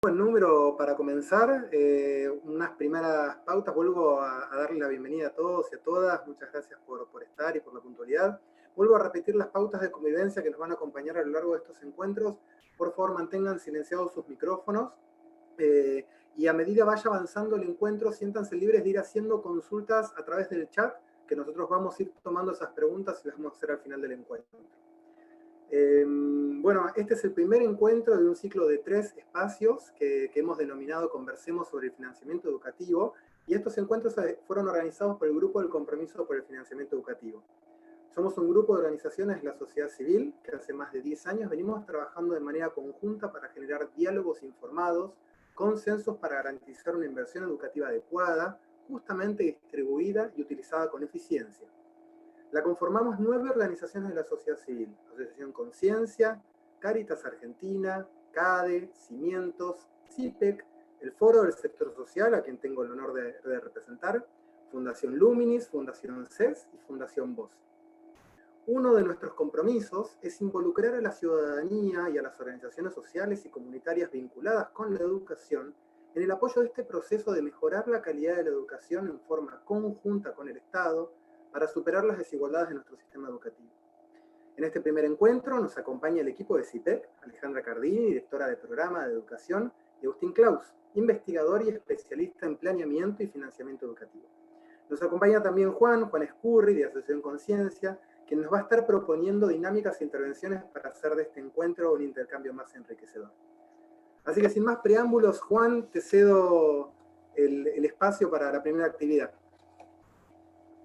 Buen número para comenzar, unas primeras pautas. Vuelvo a darle la bienvenida a todos y a todas. Muchas gracias por estar y por la puntualidad. Vuelvo a repetir las pautas de convivencia que nos van a acompañar a lo largo de estos encuentros. Por favor, mantengan silenciados sus micrófonos y a medida vaya avanzando el encuentro, siéntanse libres de ir haciendo consultas a través del chat, que nosotros vamos a ir tomando esas preguntas y las vamos a hacer al final del encuentro. Bueno, este es el primer encuentro de un ciclo de 3 espacios que hemos denominado Conversemos sobre el financiamiento educativo, y estos encuentros fueron organizados por el Grupo del Compromiso por el Financiamiento Educativo. Somos un grupo de organizaciones de la sociedad civil que hace más de 10 años venimos trabajando de manera conjunta para generar diálogos informados, consensos para garantizar una inversión educativa adecuada, justamente distribuida y utilizada con eficiencia. La conformamos 9 organizaciones de la sociedad civil: Asociación Conciencia, Cáritas Argentina, CADE, Cimientos, CIPEC, el Foro del Sector Social, a quien tengo el honor de representar, Fundación Luminis, Fundación CES y Fundación Voz. Uno de nuestros compromisos es involucrar a la ciudadanía y a las organizaciones sociales y comunitarias vinculadas con la educación en el apoyo de este proceso de mejorar la calidad de la educación en forma conjunta con el Estado, para superar las desigualdades de nuestro sistema educativo. En este primer encuentro nos acompaña el equipo de CIPEC, Alejandra Cardini, directora de programa de educación, y Agustín Claus, investigador y especialista en planeamiento y financiamiento educativo. Nos acompaña también Juan Escurri, de Asociación Conciencia, quien nos va a estar proponiendo dinámicas e intervenciones para hacer de este encuentro un intercambio más enriquecedor. Así que sin más preámbulos, Juan, te cedo el espacio para la primera actividad.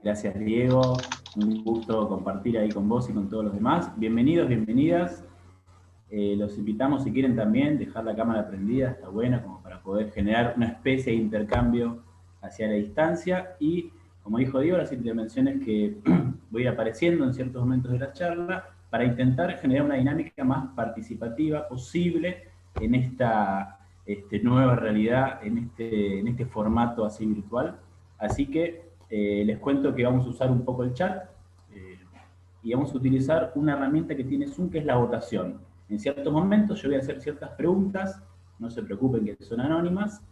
Gracias, Diego. Un gusto compartir ahí con vos y con todos los demás. Bienvenidos, bienvenidas. Los invitamos, si quieren también, dejar la cámara prendida, está buena, como para poder generar una especie de intercambio hacia la distancia. Y, como dijo Diego, las intervenciones que voy a ir apareciendo en ciertos momentos de la charla, para intentar generar una dinámica más participativa posible en esta nueva realidad, en este formato así virtual. Así que les cuento que vamos a usar un poco el chat y vamos a utilizar una herramienta que tiene Zoom, que es la votación. En ciertos momentos yo voy a hacer ciertas preguntas, no se preocupen que son anónimas,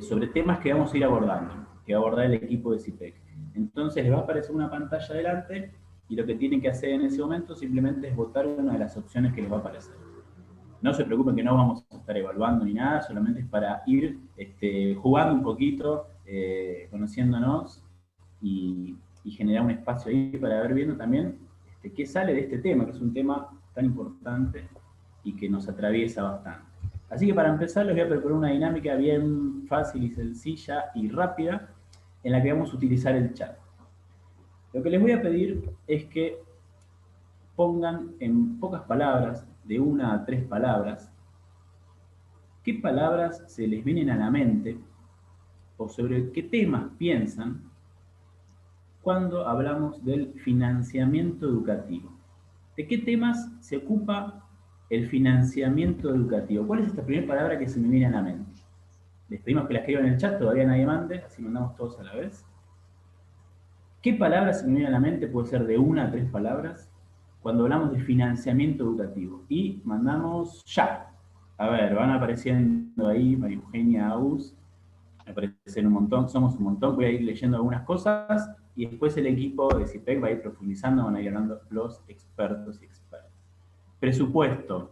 sobre temas que vamos a ir abordando, que va a abordar el equipo de CIPEC. Entonces les va a aparecer una pantalla adelante y lo que tienen que hacer en ese momento simplemente es votar una de las opciones que les va a aparecer. No se preocupen que no vamos a estar evaluando ni nada, solamente es para ir jugando un poquito, conociéndonos, y generar un espacio ahí para ver viendo también qué sale de este tema, que es un tema tan importante y que nos atraviesa bastante. Así que para empezar les voy a proponer una dinámica bien fácil y sencilla y rápida en la que vamos a utilizar el chat. Lo que les voy a pedir es que pongan en pocas palabras, de 1 a 3 palabras, qué palabras se les vienen a la mente o sobre qué temas piensan cuando hablamos del financiamiento educativo. ¿De qué temas se ocupa el financiamiento educativo? ¿Cuál es esta primera palabra que se me viene a la mente? Les pedimos que la escriban en el chat, todavía nadie mande, así mandamos todos a la vez. ¿Qué palabra se me viene a la mente? Puede ser de 1 a 3 palabras cuando hablamos de financiamiento educativo. Y mandamos ya. A ver, van apareciendo ahí María Eugenia, Aus, aparecen un montón, somos un montón, voy a ir leyendo algunas cosas y después el equipo de CIPEC va a ir profundizando, van a ir hablando los expertos y expertas. Presupuesto,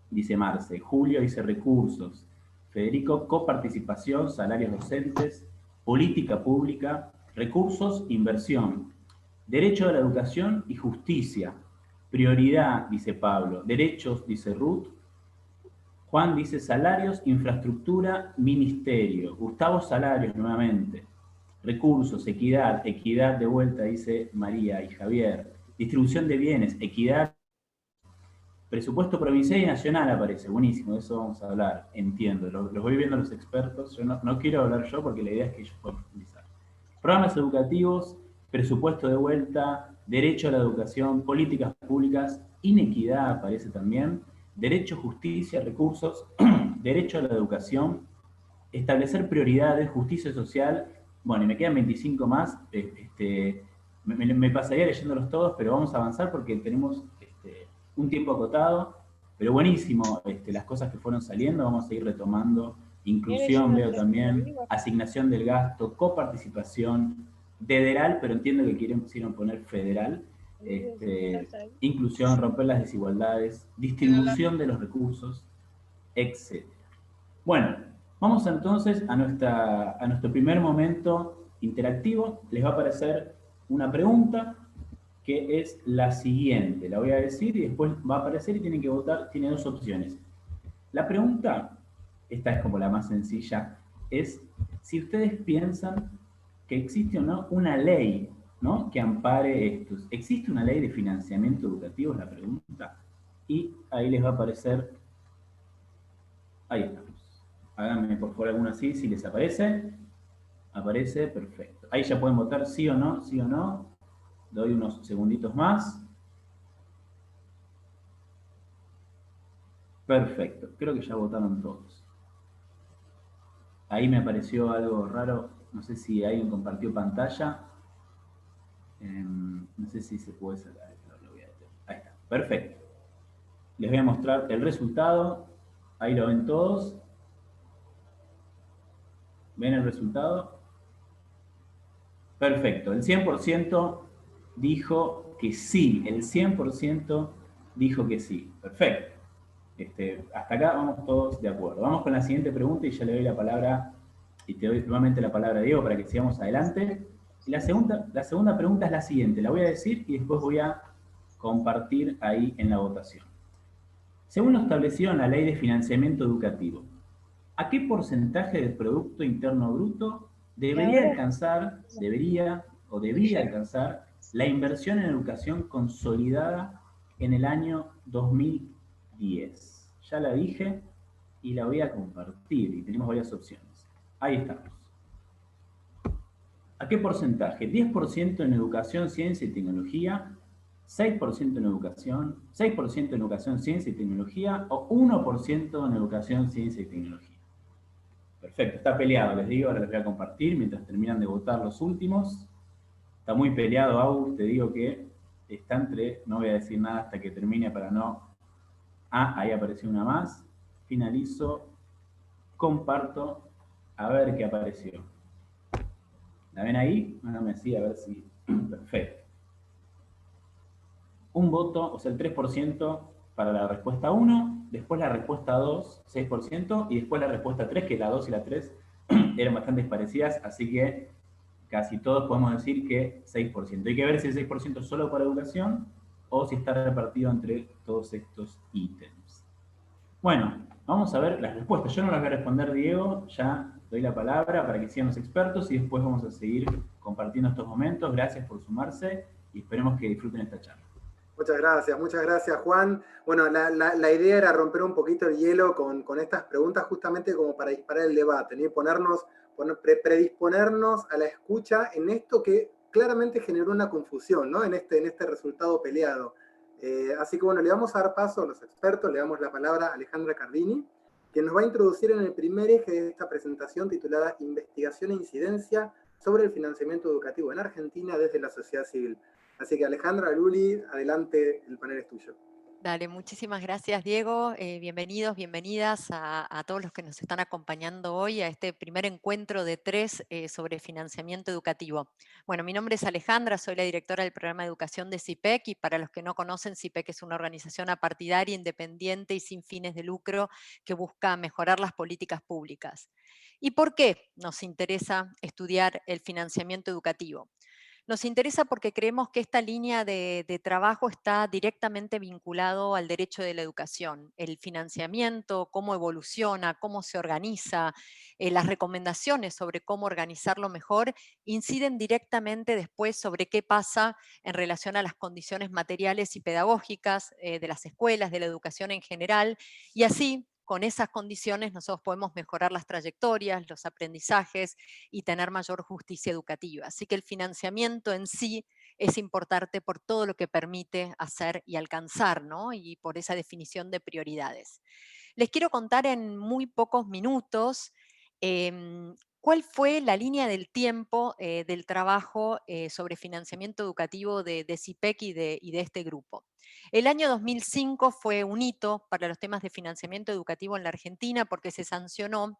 dice Marce. Julio dice recursos. Federico, coparticipación, salarios docentes, política pública, recursos, inversión. Derecho a la educación y justicia. Prioridad, dice Pablo. Derechos, dice Ruth. Juan dice salarios, infraestructura, ministerio. Gustavo, salarios nuevamente. Recursos, equidad, equidad de vuelta, dice María y Javier. Distribución de bienes, equidad. Presupuesto provincial y nacional aparece, buenísimo, de eso vamos a hablar, entiendo. Los voy viendo los expertos, yo no quiero hablar yo porque la idea es que ellos puedan profundizar. Programas educativos, presupuesto de vuelta, derecho a la educación, políticas públicas, inequidad aparece también. Derecho, justicia, recursos, derecho a la educación, establecer prioridades, justicia social. Bueno, y me quedan 25 más, me pasaría leyéndolos todos, pero vamos a avanzar porque tenemos un tiempo acotado. Pero buenísimo, las cosas que fueron saliendo, vamos a ir retomando. Inclusión, veo también, asignación del gasto, coparticipación, federal, pero entiendo que quisieron poner federal, inclusión, romper las desigualdades, distribución de los recursos, etc. Bueno, vamos entonces a nuestro primer momento interactivo. Les va a aparecer una pregunta que es la siguiente. La voy a decir y después va a aparecer y tienen que votar. Tiene dos opciones. La pregunta, esta es como la más sencilla, es si ustedes piensan que existe o no una ley, ¿no?, que ampare estos. ¿Existe una ley de financiamiento educativo? Es la pregunta. Y ahí les va a aparecer, ahí estamos. Háganme por favor alguna así, si les aparece. Aparece, perfecto. Ahí ya pueden votar sí o no, sí o no. Doy unos segunditos más. Perfecto, creo que ya votaron todos. Ahí me apareció algo raro, no sé si alguien compartió pantalla. No sé si se puede sacar. Ahí está, perfecto. Les voy a mostrar el resultado. Ahí lo ven todos. ¿Ven el resultado? Perfecto, el 100% dijo que sí, el 100% dijo que sí. Perfecto. Hasta acá vamos todos de acuerdo. Vamos con la siguiente pregunta y ya le doy la palabra, y te doy nuevamente la palabra a Diego para que sigamos adelante. Y la segunda pregunta es la siguiente, la voy a decir y después voy a compartir ahí en la votación. Según lo establecido en la Ley de Financiamiento Educativo, ¿a qué porcentaje del Producto Interno Bruto debería alcanzar la inversión en educación consolidada en el año 2010? Ya la dije y la voy a compartir y tenemos varias opciones. Ahí estamos. ¿A qué porcentaje? 10% en educación, ciencia y tecnología, 6% en educación, 6% en educación, ciencia y tecnología o 1% en educación, ciencia y tecnología. Perfecto, está peleado, les digo, ahora les voy a compartir mientras terminan de votar los últimos. Está muy peleado, Agus, te digo que está entre, no voy a decir nada hasta que termine para no... Ah, ahí apareció una más. Finalizo, comparto, a ver qué apareció. ¿La ven ahí? Háganme así, a ver si... Perfecto. Un voto, o sea, el 3% para la respuesta 1, después la respuesta 2, 6%, y después la respuesta 3, que la 2 y la 3 eran bastante parecidas, así que casi todos podemos decir que 6%. Hay que ver si el 6% es solo para educación o si está repartido entre todos estos ítems. Bueno, vamos a ver las respuestas. Yo no las voy a responder, Diego, ya doy la palabra para que sigan los expertos y después vamos a seguir compartiendo estos momentos. Gracias por sumarse y esperemos que disfruten esta charla. Muchas gracias, Juan. Bueno, la idea era romper un poquito el hielo con estas preguntas justamente como para disparar el debate, ¿no? Predisponernos a la escucha en esto que claramente generó una confusión, ¿no?, en este resultado peleado. Así que bueno, le vamos a dar paso a los expertos, le damos la palabra a Alejandra Cardini, quien nos va a introducir en el primer eje de esta presentación titulada Investigación e incidencia sobre el financiamiento educativo en Argentina desde la sociedad civil. Así que Alejandra, Luli, adelante, el panel es tuyo. Dale, muchísimas gracias, Diego. Bienvenidos, bienvenidas a todos los que nos están acompañando hoy a este primer encuentro de 3 sobre financiamiento educativo. Bueno, mi nombre es Alejandra, soy la directora del programa de educación de CIPEC y para los que no conocen, CIPEC es una organización apartidaria, independiente y sin fines de lucro que busca mejorar las políticas públicas. ¿Y por qué nos interesa estudiar el financiamiento educativo? Nos interesa porque creemos que esta línea de trabajo está directamente vinculado al derecho de la educación. El financiamiento, cómo evoluciona, cómo se organiza, las recomendaciones sobre cómo organizarlo mejor, inciden directamente después sobre qué pasa en relación a las condiciones materiales y pedagógicas de las escuelas, de la educación en general, y así con esas condiciones nosotros podemos mejorar las trayectorias, los aprendizajes y tener mayor justicia educativa. Así que el financiamiento en sí es importante por todo lo que permite hacer y alcanzar, ¿no?, y por esa definición de prioridades. Les quiero contar en muy pocos minutos cuál fue la línea del tiempo del trabajo sobre financiamiento educativo de CIPEC y de este grupo. El año 2005 fue un hito para los temas de financiamiento educativo en la Argentina porque se sancionó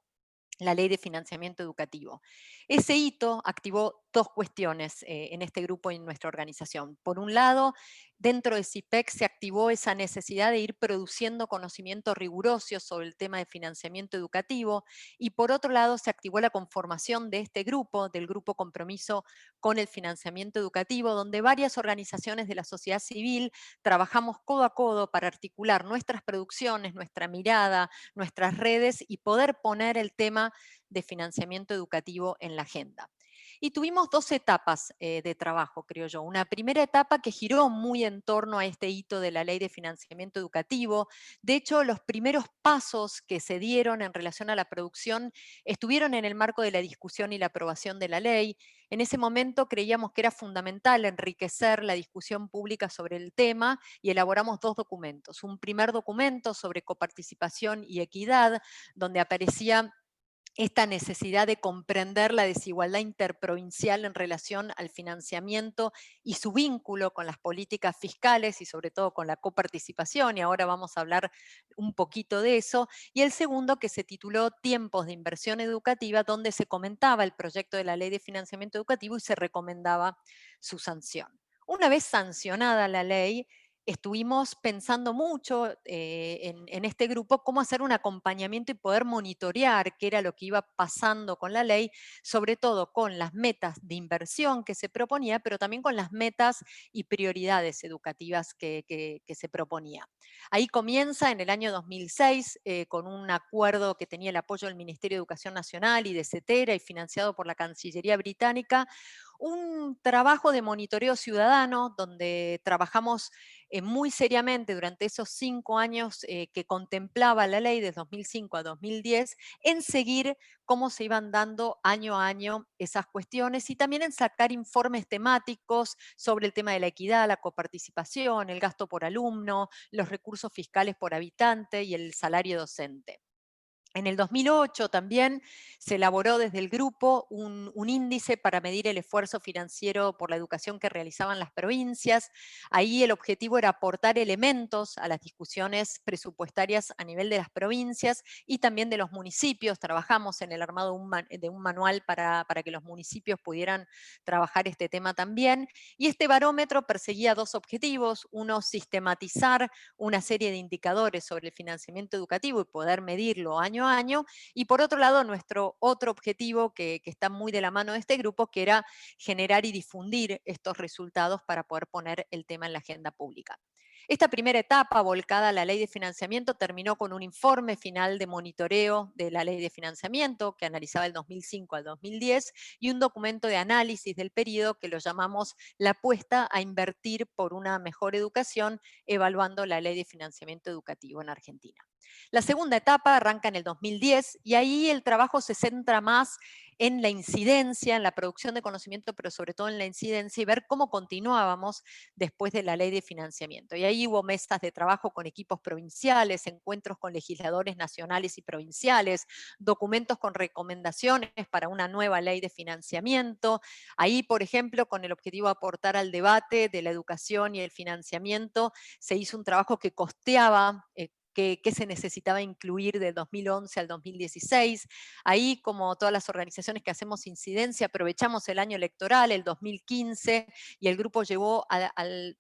la Ley de Financiamiento Educativo. Ese hito activó dos cuestiones en este grupo y en nuestra organización. Por un lado, dentro de CIPEC se activó esa necesidad de ir produciendo conocimiento riguroso sobre el tema de financiamiento educativo, y por otro lado se activó la conformación de este grupo, del Grupo Compromiso con el Financiamiento Educativo, donde varias organizaciones de la sociedad civil trabajamos codo a codo para articular nuestras producciones, nuestra mirada, nuestras redes y poder poner el tema de financiamiento educativo en la agenda. Y tuvimos dos etapas de trabajo, creo yo. Una primera etapa que giró muy en torno a este hito de la Ley de Financiamiento Educativo. De hecho, los primeros pasos que se dieron en relación a la producción estuvieron en el marco de la discusión y la aprobación de la ley. En ese momento creíamos que era fundamental enriquecer la discusión pública sobre el tema y elaboramos dos documentos. Un primer documento sobre coparticipación y equidad, donde aparecía esta necesidad de comprender la desigualdad interprovincial en relación al financiamiento y su vínculo con las políticas fiscales y sobre todo con la coparticipación, y ahora vamos a hablar un poquito de eso. Y el segundo, que se tituló Tiempos de Inversión Educativa, donde se comentaba el proyecto de la Ley de Financiamiento Educativo y se recomendaba su sanción. Una vez sancionada la ley, estuvimos pensando mucho en este grupo cómo hacer un acompañamiento y poder monitorear qué era lo que iba pasando con la ley, sobre todo con las metas de inversión que se proponía, pero también con las metas y prioridades educativas que se proponía. Ahí comienza en el año 2006 con un acuerdo que tenía el apoyo del Ministerio de Educación Nacional y de CETERA y financiado por la Cancillería Británica, un trabajo de monitoreo ciudadano donde trabajamos muy seriamente durante esos 5 años que contemplaba la ley de 2005 a 2010 en seguir cómo se iban dando año a año esas cuestiones y también en sacar informes temáticos sobre el tema de la equidad, la coparticipación, el gasto por alumno, los recursos fiscales por habitante y el salario docente. En el 2008 también se elaboró desde el grupo un índice para medir el esfuerzo financiero por la educación que realizaban las provincias. Ahí el objetivo era aportar elementos a las discusiones presupuestarias a nivel de las provincias y también de los municipios. Trabajamos en el armado de un manual para que los municipios pudieran trabajar este tema también. Y este barómetro perseguía dos objetivos. Uno, sistematizar una serie de indicadores sobre el financiamiento educativo y poder medirlo año a año, y por otro lado nuestro otro objetivo que está muy de la mano de este grupo, que era generar y difundir estos resultados para poder poner el tema en la agenda pública. Esta primera etapa volcada a la ley de financiamiento terminó con un informe final de monitoreo de la ley de financiamiento que analizaba el 2005 al 2010 y un documento de análisis del periodo que lo llamamos La apuesta a invertir por una mejor educación, evaluando la ley de financiamiento educativo en Argentina. La segunda etapa arranca en el 2010 y ahí el trabajo se centra más en la incidencia, en la producción de conocimiento, pero sobre todo en la incidencia y ver cómo continuábamos después de la ley de financiamiento. Y ahí hubo mesas de trabajo con equipos provinciales, encuentros con legisladores nacionales y provinciales, documentos con recomendaciones para una nueva ley de financiamiento. Ahí, por ejemplo, con el objetivo de aportar al debate de la educación y el financiamiento, se hizo un trabajo que costeaba qué se necesitaba incluir del 2011 al 2016. Ahí, como todas las organizaciones que hacemos incidencia, aprovechamos el año electoral, el 2015, y el grupo llevó a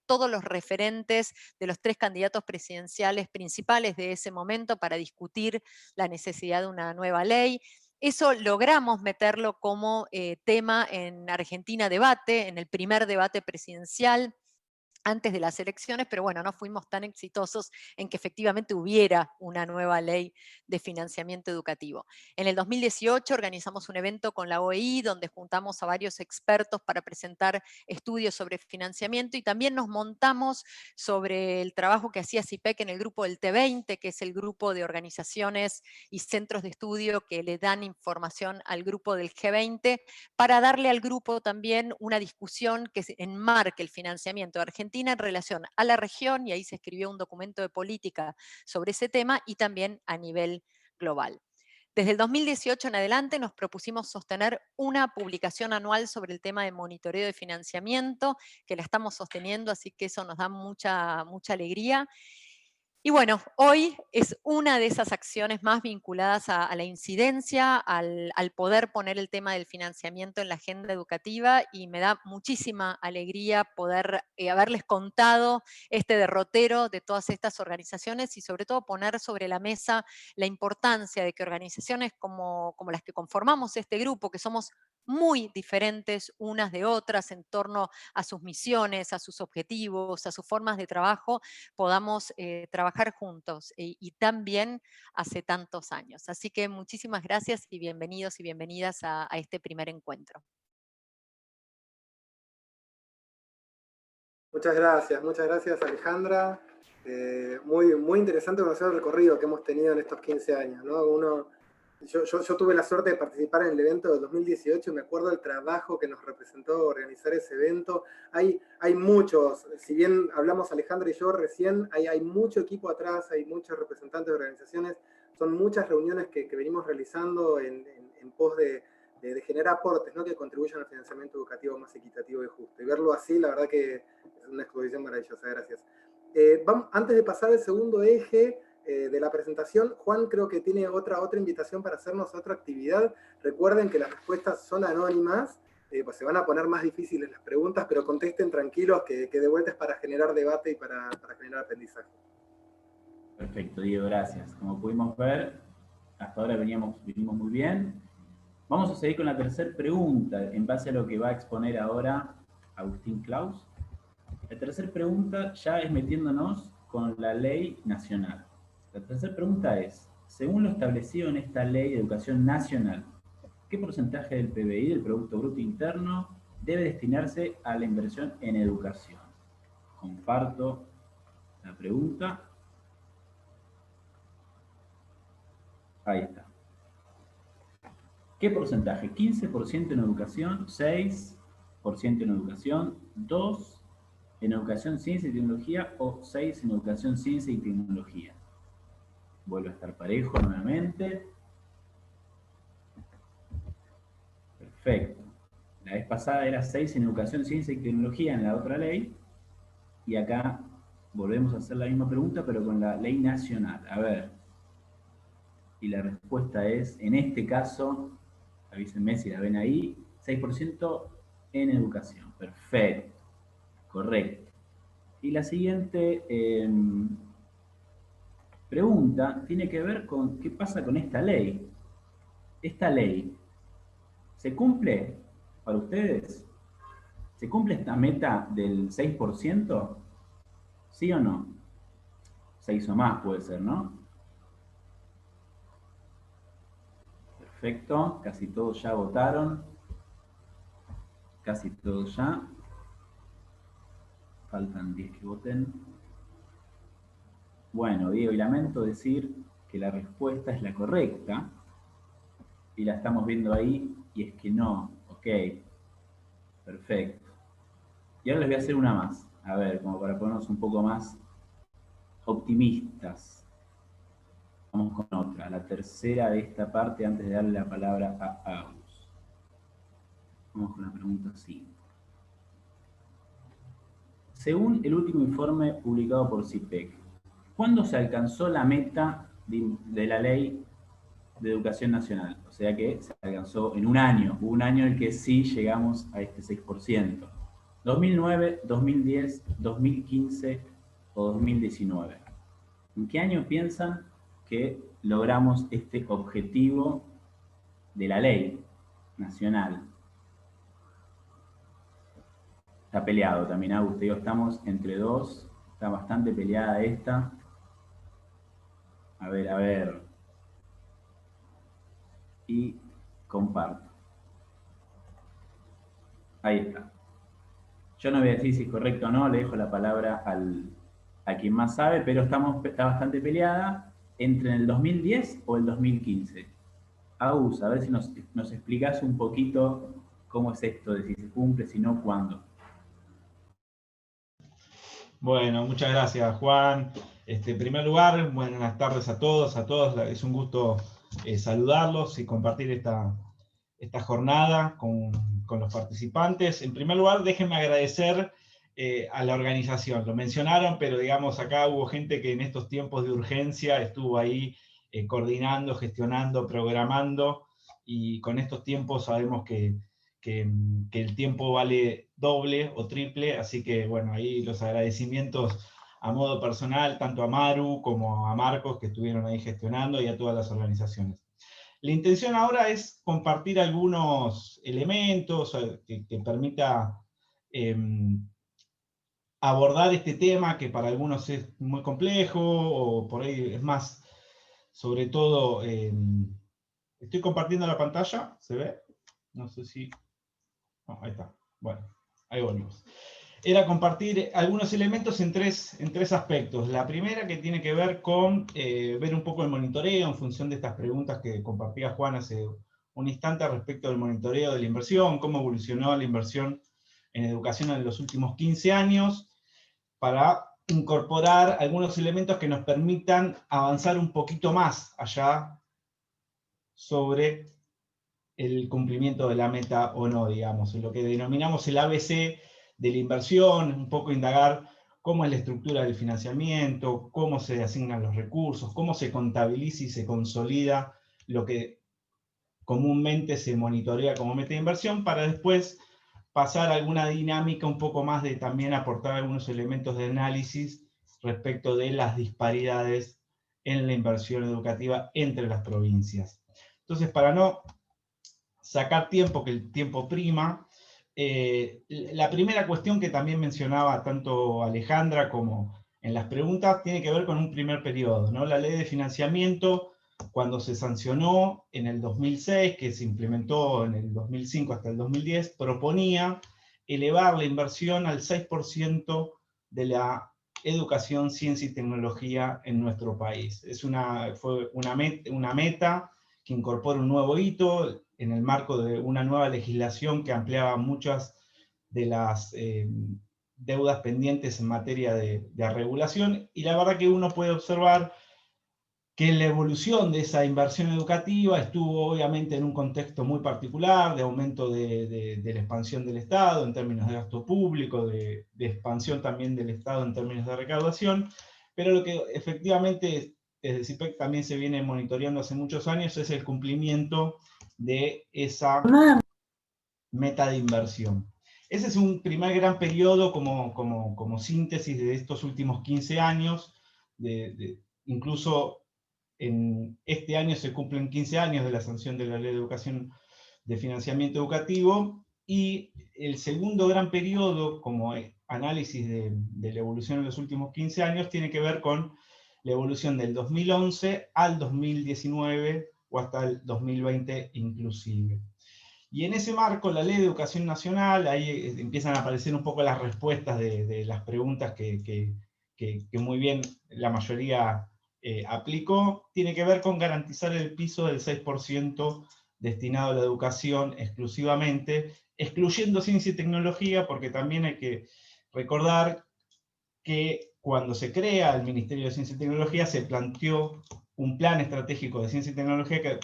todos los referentes de los 3 candidatos presidenciales principales de ese momento para discutir la necesidad de una nueva ley. Eso logramos meterlo como tema en Argentina Debate, en el primer debate presidencial antes de las elecciones, pero bueno, no fuimos tan exitosos en que efectivamente hubiera una nueva ley de financiamiento educativo. En el 2018 organizamos un evento con la OEI donde juntamos a varios expertos para presentar estudios sobre financiamiento y también nos montamos sobre el trabajo que hacía CIPEC en el grupo del T20, que es el grupo de organizaciones y centros de estudio que le dan información al grupo del G20, para darle al grupo también una discusión que enmarque el financiamiento de Argentina en relación a la región, y ahí se escribió un documento de política sobre ese tema, y también a nivel global. Desde el 2018 en adelante nos propusimos sostener una publicación anual sobre el tema de monitoreo de financiamiento, que la estamos sosteniendo, así que eso nos da mucha alegría. Y bueno, hoy es una de esas acciones más vinculadas a la incidencia, al poder poner el tema del financiamiento en la agenda educativa, y me da muchísima alegría poder haberles contado este derrotero de todas estas organizaciones y sobre todo poner sobre la mesa la importancia de que organizaciones como las que conformamos este grupo, que somos muy diferentes unas de otras en torno a sus misiones, a sus objetivos, a sus formas de trabajo, podamos trabajar juntos y tan bien hace tantos años. Así que muchísimas gracias y bienvenidos y bienvenidas a este primer encuentro. Muchas gracias Alejandra. Muy interesante conocer el recorrido que hemos tenido en estos 15 años, ¿no? Yo tuve la suerte de participar en el evento del 2018, me acuerdo del trabajo que nos representó organizar ese evento. Hay muchos, si bien hablamos Alejandra y yo recién, hay mucho equipo atrás, hay muchos representantes de organizaciones, son muchas reuniones que venimos realizando en pos de generar aportes, ¿no? Que contribuyan al financiamiento educativo más equitativo y justo. Y verlo así, la verdad que es una exposición maravillosa, gracias. Antes de pasar al segundo eje de la presentación, Juan creo que tiene otra invitación para hacernos otra actividad. Recuerden que las respuestas son anónimas, pues se van a poner más difíciles las preguntas, pero contesten tranquilos que de vuelta es para generar debate y para generar aprendizaje. Perfecto, Diego, gracias. Como pudimos ver, hasta ahora venimos muy bien. Vamos a seguir con la tercera pregunta, en base a lo que va a exponer ahora Agustín Claus. La tercera pregunta ya es metiéndonos con la ley nacional. La tercera pregunta es, según lo establecido en esta ley de educación nacional, ¿qué porcentaje del PBI, del Producto Bruto Interno, debe destinarse a la inversión en educación? Comparto la pregunta. Ahí está. ¿Qué porcentaje? 15% en educación, 6% en educación, 2% en educación, ciencia y tecnología o 6% en educación, ciencia y tecnología. Vuelve a estar parejo nuevamente. Perfecto. La vez pasada era 6% en educación, ciencia y tecnología en la otra ley. Y acá volvemos a hacer la misma pregunta, pero con la ley nacional. A ver. Y la respuesta es, en este caso, avísenme si la ven ahí, 6% en educación. Perfecto. Correcto. Y la siguiente pregunta tiene que ver con qué pasa con esta ley. ¿Esta ley se cumple para ustedes? ¿Se cumple esta meta del 6%? ¿Sí o no? 6 o más puede ser, ¿no? Perfecto, casi todos ya votaron. Casi todos ya. Faltan 10 que voten. Bueno, Diego, y lamento decir que la respuesta es la correcta. Y la estamos viendo ahí, y es que no. Ok. Perfecto. Y ahora les voy a hacer una más. A ver, como para ponernos un poco más optimistas. Vamos con otra, la tercera de esta parte antes de darle la palabra a Agus. Vamos con la pregunta 5. Según el último informe publicado por CIPEC, ¿cuándo se alcanzó la meta de la ley de educación nacional? O sea que se alcanzó en un año. Hubo un año en el que sí llegamos a este 6%. 2009, 2010, 2015 o 2019. ¿En qué año piensan que logramos este objetivo de la ley nacional? Está peleado también, Agus, digo, estamos entre dos, está bastante peleada esta. A ver. Y comparto. Ahí está. Yo no voy a decir si es correcto o no, le dejo la palabra a quien más sabe, pero está bastante peleada entre el 2010 o el 2015. Agus, a ver si nos explicás un poquito cómo es esto, de si se cumple, si no, cuándo. Bueno, muchas gracias, Juan. En primer lugar, buenas tardes a todos, a todas. Es un gusto saludarlos y compartir esta jornada con los participantes. En primer lugar, déjenme agradecer a la organización. Lo mencionaron, pero digamos, acá hubo gente que en estos tiempos de urgencia estuvo ahí coordinando, gestionando, programando, y con estos tiempos sabemos que el tiempo vale doble o triple, así que bueno, ahí los agradecimientos a modo personal, tanto a Maru como a Marcos, que estuvieron ahí gestionando, y a todas las organizaciones. La intención ahora es compartir algunos elementos que permita abordar este tema, que para algunos es muy complejo, o por ahí es más, sobre todo, estoy compartiendo la pantalla, ¿se ve? No sé si... No, ahí está. Bueno, ahí volvemos. Era compartir algunos elementos en tres aspectos. La primera, que tiene que ver con ver un poco el monitoreo en función de estas preguntas que compartía Juan hace un instante respecto del monitoreo de la inversión, cómo evolucionó la inversión en educación en los últimos 15 años, para incorporar algunos elementos que nos permitan avanzar un poquito más allá sobre el cumplimiento de la meta o no, digamos, en lo que denominamos el ABC de la inversión, un poco indagar cómo es la estructura del financiamiento, cómo se asignan los recursos, cómo se contabiliza y se consolida lo que comúnmente se monitorea como meta de inversión, para después pasar a alguna dinámica un poco más de también aportar algunos elementos de análisis respecto de las disparidades en la inversión educativa entre las provincias. Entonces, para no sacar tiempo, que el tiempo prima, la primera cuestión que también mencionaba tanto Alejandra como en las preguntas tiene que ver con un primer periodo, ¿no? La ley de financiamiento, cuando se sancionó en el 2006, que se implementó en el 2005 hasta el 2010, proponía elevar la inversión al 6% de la educación, ciencia y tecnología en nuestro país. Fue una meta que incorpora un nuevo hito en el marco de una nueva legislación que ampliaba muchas de las deudas pendientes en materia de regulación, y la verdad que uno puede observar que la evolución de esa inversión educativa estuvo obviamente en un contexto muy particular, de aumento de la expansión del Estado en términos de gasto público, de expansión también del Estado en términos de recaudación, pero lo que efectivamente desde CIPEC también se viene monitoreando hace muchos años es el cumplimiento de esa meta de inversión. Ese es un primer gran periodo como síntesis de estos últimos 15 años, incluso en este año se cumplen 15 años de la sanción de la Ley de Educación de Financiamiento Educativo, y el segundo gran periodo como análisis de la evolución en los últimos 15 años tiene que ver con la evolución del 2011 al 2019 o hasta el 2020 inclusive. Y en ese marco, la Ley de Educación Nacional, ahí empiezan a aparecer un poco las respuestas de las preguntas que muy bien la mayoría aplicó, tiene que ver con garantizar el piso del 6% destinado a la educación exclusivamente, excluyendo ciencia y tecnología, porque también hay que recordar que cuando se crea el Ministerio de Ciencia y Tecnología se planteó un plan estratégico de ciencia y tecnología que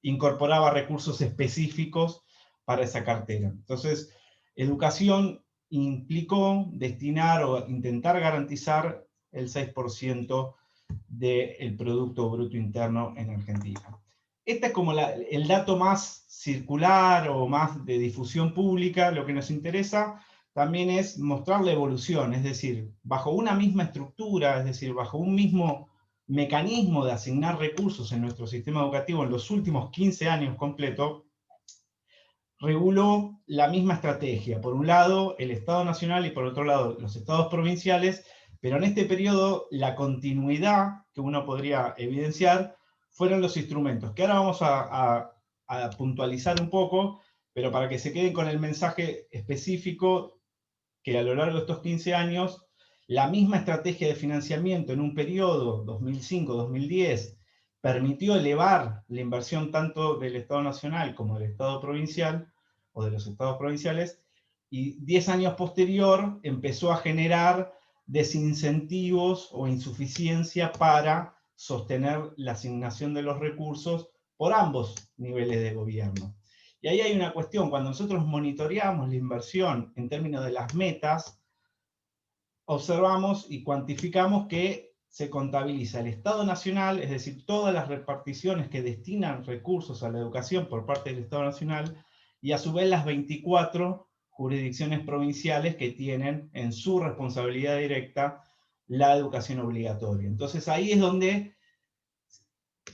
incorporaba recursos específicos para esa cartera. Entonces, educación implicó destinar o intentar garantizar el 6% del Producto Bruto Interno en Argentina. Este es como el dato más circular o más de difusión pública. Lo que nos interesa también es mostrar la evolución, es decir, bajo una misma estructura, es decir, bajo un mismo mecanismo de asignar recursos en nuestro sistema educativo en los últimos 15 años completo, reguló la misma estrategia. Por un lado, el Estado Nacional, y por otro lado, los estados provinciales, pero en este periodo la continuidad que uno podría evidenciar fueron los instrumentos, que ahora vamos a puntualizar un poco, pero para que se queden con el mensaje específico que a lo largo de estos 15 años, la misma estrategia de financiamiento en un periodo 2005-2010 permitió elevar la inversión tanto del Estado Nacional como del Estado Provincial, o de los estados provinciales, y 10 años posterior empezó a generar desincentivos o insuficiencia para sostener la asignación de los recursos por ambos niveles de gobierno. Y ahí hay una cuestión, cuando nosotros monitoreamos la inversión en términos de las metas, observamos y cuantificamos que se contabiliza el Estado Nacional, es decir, todas las reparticiones que destinan recursos a la educación por parte del Estado Nacional, y a su vez las 24 jurisdicciones provinciales que tienen en su responsabilidad directa la educación obligatoria. Entonces ahí es donde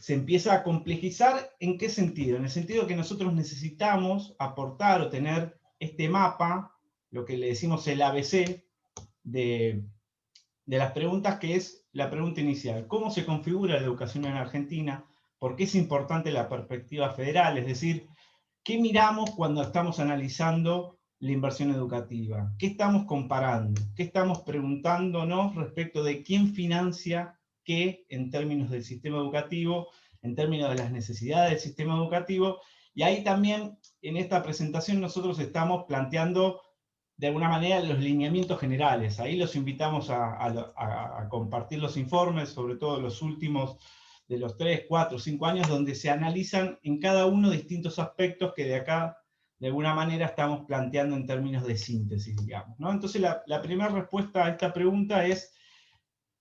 se empieza a complejizar. ¿En qué sentido? En el sentido que nosotros necesitamos aportar o tener este mapa, lo que le decimos el ABC, de las preguntas, que es la pregunta inicial: ¿cómo se configura la educación en Argentina? ¿Por qué es importante la perspectiva federal? Es decir, ¿qué miramos cuando estamos analizando la inversión educativa? ¿Qué estamos comparando? ¿Qué estamos preguntándonos respecto de quién financia qué en términos del sistema educativo, en términos de las necesidades del sistema educativo? Y ahí también, en esta presentación, nosotros estamos planteando de alguna manera los lineamientos generales. Ahí los invitamos a compartir los informes, sobre todo los últimos de los 3, 4, 5 años, donde se analizan en cada uno distintos aspectos que de acá, de alguna manera, estamos planteando en términos de síntesis, digamos, ¿no? Entonces, la primera respuesta a esta pregunta es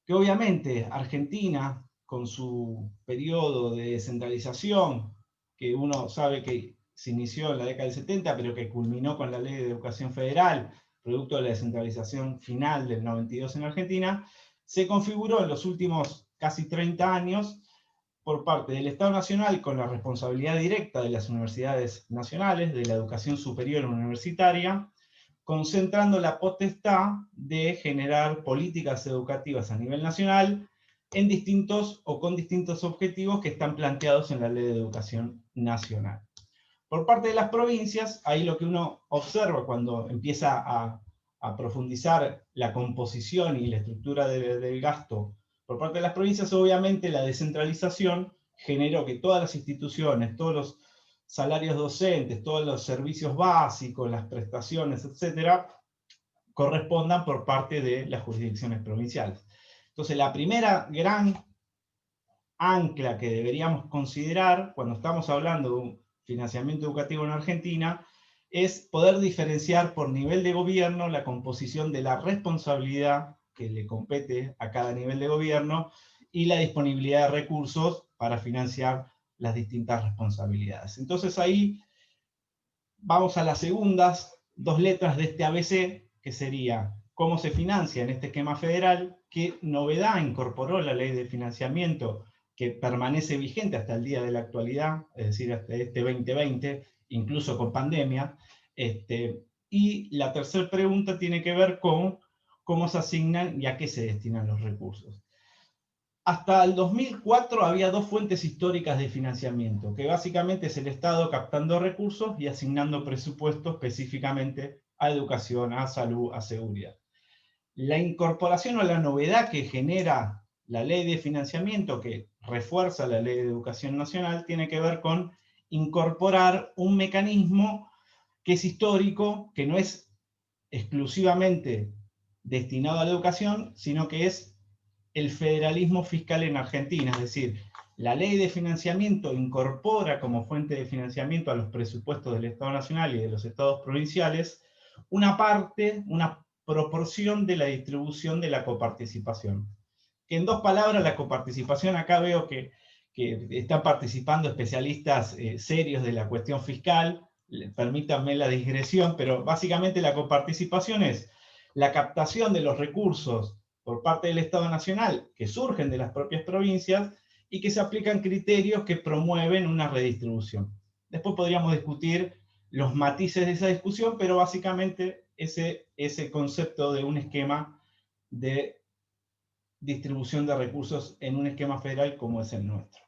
que obviamente Argentina, con su periodo de descentralización, que uno sabe que se inició en la década del 70, pero que culminó con la Ley de Educación Federal, producto de la descentralización final del 92 en Argentina, se configuró en los últimos casi 30 años por parte del Estado Nacional con la responsabilidad directa de las universidades nacionales, de la educación superior universitaria, concentrando la potestad de generar políticas educativas a nivel nacional en distintos o con distintos objetivos que están planteados en la Ley de Educación Nacional. Por parte de las provincias, ahí lo que uno observa cuando empieza a profundizar la composición y la estructura del gasto por parte de las provincias, obviamente la descentralización generó que todas las instituciones, todos los salarios docentes, todos los servicios básicos, las prestaciones, etcétera, correspondan por parte de las jurisdicciones provinciales. Entonces, la primera gran ancla que deberíamos considerar cuando estamos hablando de un financiamiento educativo en Argentina es poder diferenciar por nivel de gobierno la composición de la responsabilidad que le compete a cada nivel de gobierno y la disponibilidad de recursos para financiar las distintas responsabilidades. Entonces ahí vamos a las segundas dos letras de este ABC, que sería cómo se financia en este esquema federal, qué novedad incorporó la ley de financiamiento que permanece vigente hasta el día de la actualidad, es decir, hasta este 2020, incluso con pandemia. Y la tercera pregunta tiene que ver con cómo se asignan y a qué se destinan los recursos. Hasta el 2004 había dos fuentes históricas de financiamiento, que básicamente es el Estado captando recursos y asignando presupuesto específicamente a educación, a salud, a seguridad. La incorporación o la novedad que genera la ley de financiamiento, que refuerza la ley de educación nacional, tiene que ver con incorporar un mecanismo que es histórico, que no es exclusivamente destinado a la educación, sino que es el federalismo fiscal en Argentina. Es decir, la ley de financiamiento incorpora como fuente de financiamiento a los presupuestos del Estado Nacional y de los estados provinciales una parte, una proporción de la distribución de la coparticipación. Que en dos palabras, la coparticipación, acá veo que están participando especialistas serios de la cuestión fiscal, permítanme la digresión, pero básicamente la coparticipación es la captación de los recursos por parte del Estado Nacional que surgen de las propias provincias y que se aplican criterios que promueven una redistribución. Después podríamos discutir los matices de esa discusión, pero básicamente ese concepto de un esquema de distribución de recursos en un esquema federal como es el nuestro.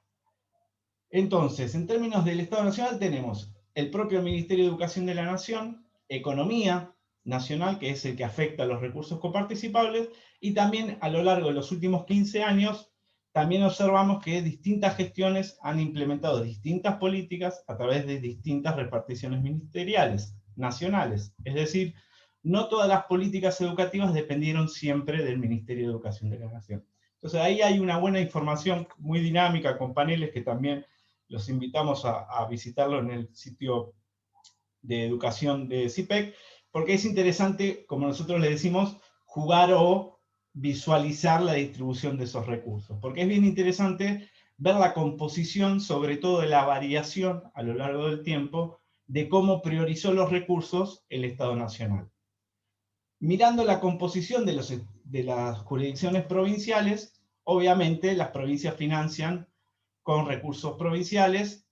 Entonces, en términos del Estado Nacional tenemos el propio Ministerio de Educación de la Nación, Economía Nacional, que es el que afecta a los recursos coparticipables, y también a lo largo de los últimos 15 años, también observamos que distintas gestiones han implementado distintas políticas a través de distintas reparticiones ministeriales, nacionales. Es decir, no todas las políticas educativas dependieron siempre del Ministerio de Educación de la Nación. Entonces ahí hay una buena información muy dinámica con paneles que también los invitamos a visitarlo en el sitio de educación de CIPEC, porque es interesante, como nosotros le decimos, jugar o visualizar la distribución de esos recursos, porque es bien interesante ver la composición, sobre todo de la variación a lo largo del tiempo, de cómo priorizó los recursos el Estado Nacional. Mirando la composición de las jurisdicciones provinciales, obviamente las provincias financian con recursos provinciales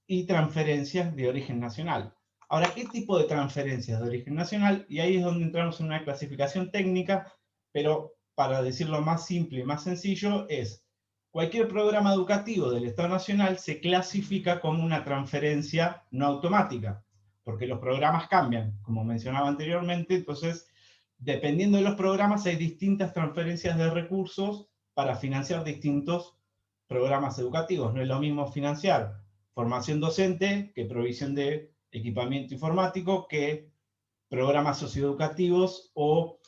y transferencias de origen nacional. Ahora, ¿qué tipo de transferencias de origen nacional? Y ahí es donde entramos en una clasificación técnica, pero para decirlo más simple y más sencillo, es cualquier programa educativo del Estado Nacional se clasifica como una transferencia no automática, porque los programas cambian, como mencionaba anteriormente, entonces, dependiendo de los programas, hay distintas transferencias de recursos para financiar distintos programas educativos. No es lo mismo financiar formación docente que provisión de equipamiento informático, que programas socioeducativos o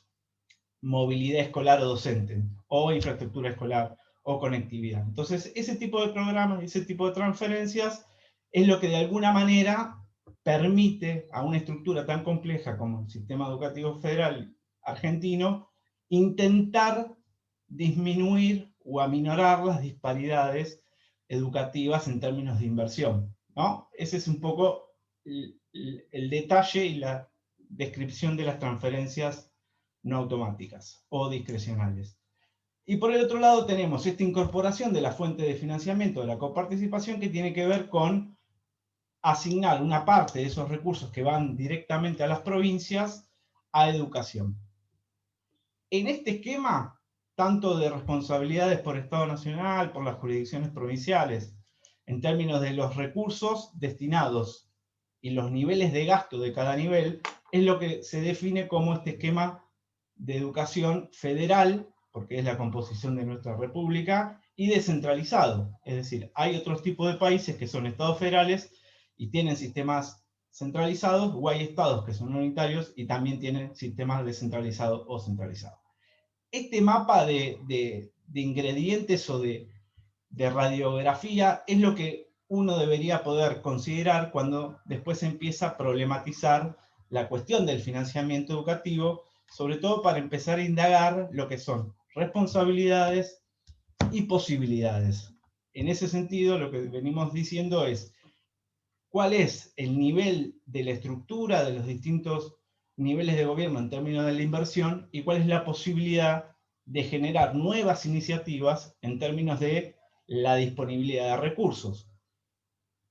movilidad escolar o docente, o infraestructura escolar o conectividad. Entonces, ese tipo de programas, ese tipo de transferencias es lo que de alguna manera permite a una estructura tan compleja como el sistema educativo federal argentino intentar disminuir o aminorar las disparidades educativas en términos de inversión, ¿no? Ese es un poco el detalle y la descripción de las transferencias no automáticas o discrecionales. Y por el otro lado tenemos esta incorporación de la fuente de financiamiento de la coparticipación, que tiene que ver con asignar una parte de esos recursos que van directamente a las provincias a educación. En este esquema, tanto de responsabilidades por Estado Nacional, por las jurisdicciones provinciales, en términos de los recursos destinados y los niveles de gasto de cada nivel, es lo que se define como este esquema de educación federal, porque es la composición de nuestra república, y descentralizado. Es decir, hay otros tipos de países que son estados federales y tienen sistemas centralizados, o hay estados que son unitarios y también tienen sistemas descentralizados o centralizados. Este mapa de ingredientes o de radiografía es lo que uno debería poder considerar cuando después se empieza a problematizar la cuestión del financiamiento educativo, sobre todo para empezar a indagar lo que son responsabilidades y posibilidades. En ese sentido, lo que venimos diciendo es cuál es el nivel de la estructura de los distintos niveles de gobierno en términos de la inversión y cuál es la posibilidad de generar nuevas iniciativas en términos de la disponibilidad de recursos.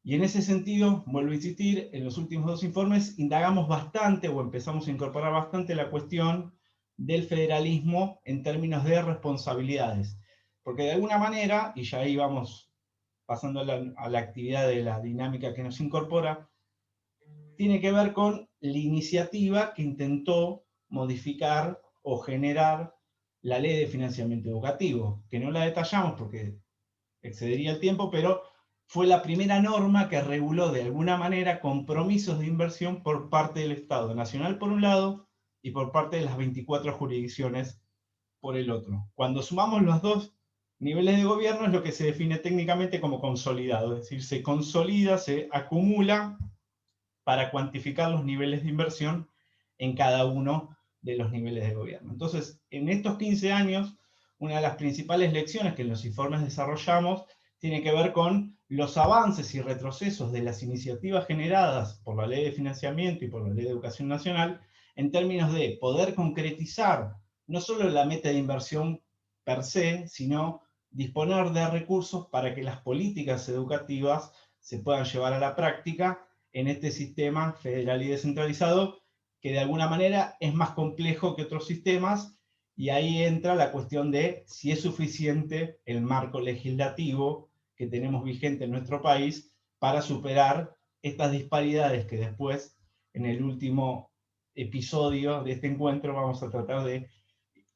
Y en ese sentido, vuelvo a insistir, en los últimos dos informes indagamos bastante o empezamos a incorporar bastante la cuestión del federalismo en términos de responsabilidades. Porque de alguna manera, y ya ahí vamos pasando a la actividad de la dinámica que nos incorpora, tiene que ver con la iniciativa que intentó modificar o generar la ley de financiamiento educativo, que no la detallamos porque excedería el tiempo, pero fue la primera norma que reguló de alguna manera compromisos de inversión por parte del Estado Nacional por un lado y por parte de las 24 jurisdicciones por el otro. Cuando sumamos los dos niveles de gobierno es lo que se define técnicamente como consolidado, es decir, se consolida, se acumula para cuantificar los niveles de inversión en cada uno de los niveles de gobierno. Entonces, en estos 15 años, una de las principales lecciones que en los informes desarrollamos tiene que ver con los avances y retrocesos de las iniciativas generadas por la Ley de Financiamiento y por la Ley de Educación Nacional en términos de poder concretizar no solo la meta de inversión per se, sino disponer de recursos para que las políticas educativas se puedan llevar a la práctica en este sistema federal y descentralizado, que de alguna manera es más complejo que otros sistemas, y ahí entra la cuestión de si es suficiente el marco legislativo que tenemos vigente en nuestro país para superar estas disparidades que después, en el último episodio de este encuentro, vamos a tratar de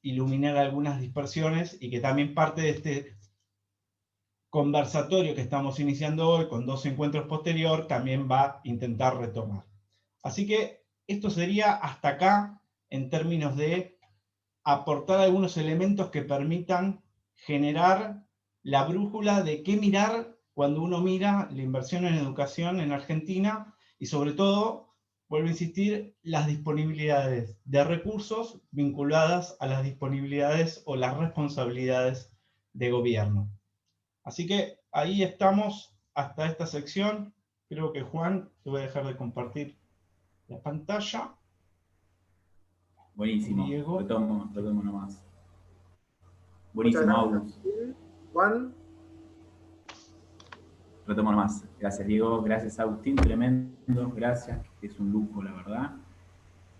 iluminar algunas dispersiones y que también parte de este conversatorio que estamos iniciando hoy con dos encuentros posteriores también va a intentar retomar. Así que esto sería hasta acá en términos de aportar algunos elementos que permitan generar la brújula de qué mirar cuando uno mira la inversión en educación en Argentina y sobre todo, vuelvo a insistir, las disponibilidades de recursos vinculadas a las disponibilidades o las responsabilidades de gobierno. Así que ahí estamos hasta esta sección. Creo que Juan, te voy a dejar de compartir la pantalla. Buenísimo, Diego. retomo nomás. Muchas Buenísimo, gracias, Agus. Juan. Retomo nomás. Gracias, Diego. Gracias, Agustín. Tremendo. Gracias. Es un lujo, la verdad.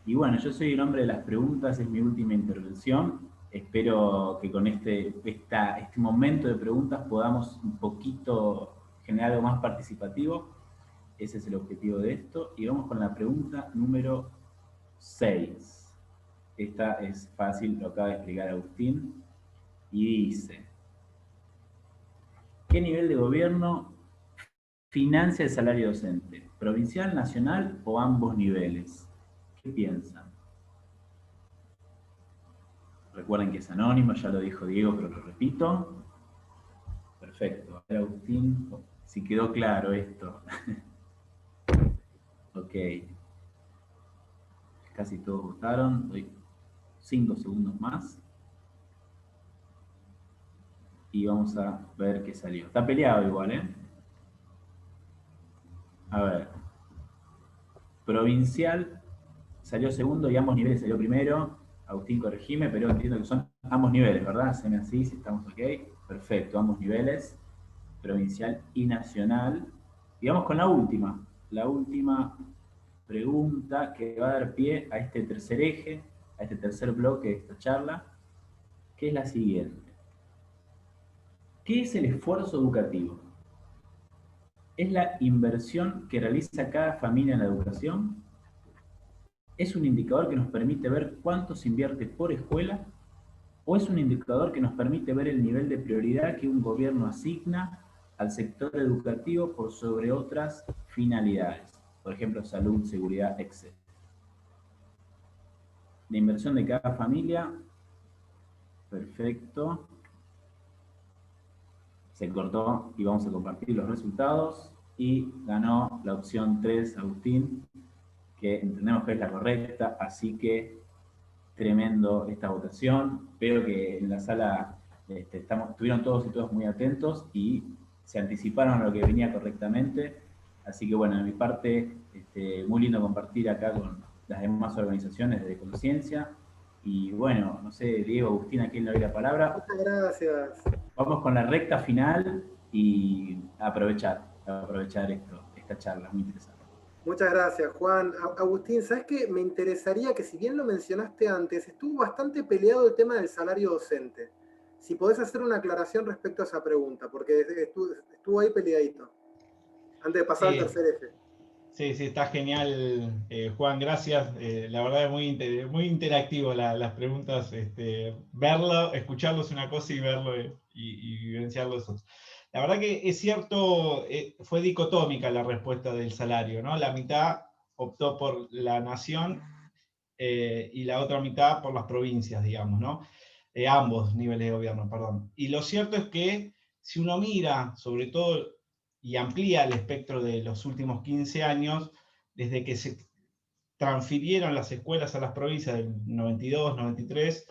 Y bueno, yo soy el hombre de las preguntas. Es mi última intervención. Espero que con este momento de preguntas podamos un poquito generar algo más participativo. Ese es el objetivo de esto. Y vamos con la pregunta número 6. Esta es fácil, lo acaba de explicar Agustín. Y dice: ¿qué nivel de gobierno financia el salario docente? ¿Provincial, nacional o ambos niveles? ¿Qué piensan? Recuerden que es anónimo, ya lo dijo Diego, pero lo repito. Perfecto. A ver, Agustín, si quedó claro esto. Ok. Casi todos votaron. Doy 5 segundos más. Y vamos a ver qué salió. Está peleado igual, ¿eh? A ver. Provincial salió segundo y ambos niveles salió primero. Agustín, corregime, pero entiendo que son ambos niveles, ¿verdad? Haceme así, si estamos ok. Perfecto, ambos niveles. Provincial y nacional. Y vamos con la última. La última pregunta que va a dar pie a este tercer eje, a este tercer bloque de esta charla, que es la siguiente. ¿Qué es el esfuerzo educativo? ¿Es la inversión que realiza cada familia en la educación? ¿Es un indicador que nos permite ver cuánto se invierte por escuela? ¿O es un indicador que nos permite ver el nivel de prioridad que un gobierno asigna al sector educativo por sobre otras finalidades? Por ejemplo, salud, seguridad, etc. La inversión de cada familia. Perfecto. Se cortó y vamos a compartir los resultados. Y ganó la opción 3, Agustín, que entendemos que es la correcta, así que tremendo esta votación. Veo que en la sala estuvieron todos y todas muy atentos y se anticiparon a lo que venía correctamente. Así que bueno, de mi parte, muy lindo compartir acá con las demás organizaciones de Conciencia. Y bueno, no sé, Diego, Agustín, ¿a quién le doy la palabra? Muchas gracias. Vamos con la recta final y aprovechar esta charla, muy interesante. Muchas gracias, Juan. Agustín, ¿sabes qué? Me interesaría que, si bien lo mencionaste antes, estuvo bastante peleado el tema del salario docente. Si podés hacer una aclaración respecto a esa pregunta, porque estuvo ahí peleadito. Antes de pasar al tercer eje. Sí, está genial, Juan, gracias. La verdad es muy interactivo las preguntas. Verlo, escucharlo es una cosa y verlo y vivenciarlo es otra. La verdad que es cierto, fue dicotómica la respuesta del salario, ¿no? La mitad optó por la nación y la otra mitad por las provincias, digamos, ¿no? Ambos niveles de gobierno, perdón. Y lo cierto es que si uno mira, sobre todo, y amplía el espectro de los últimos 15 años, desde que se transfirieron las escuelas a las provincias del 92, 93,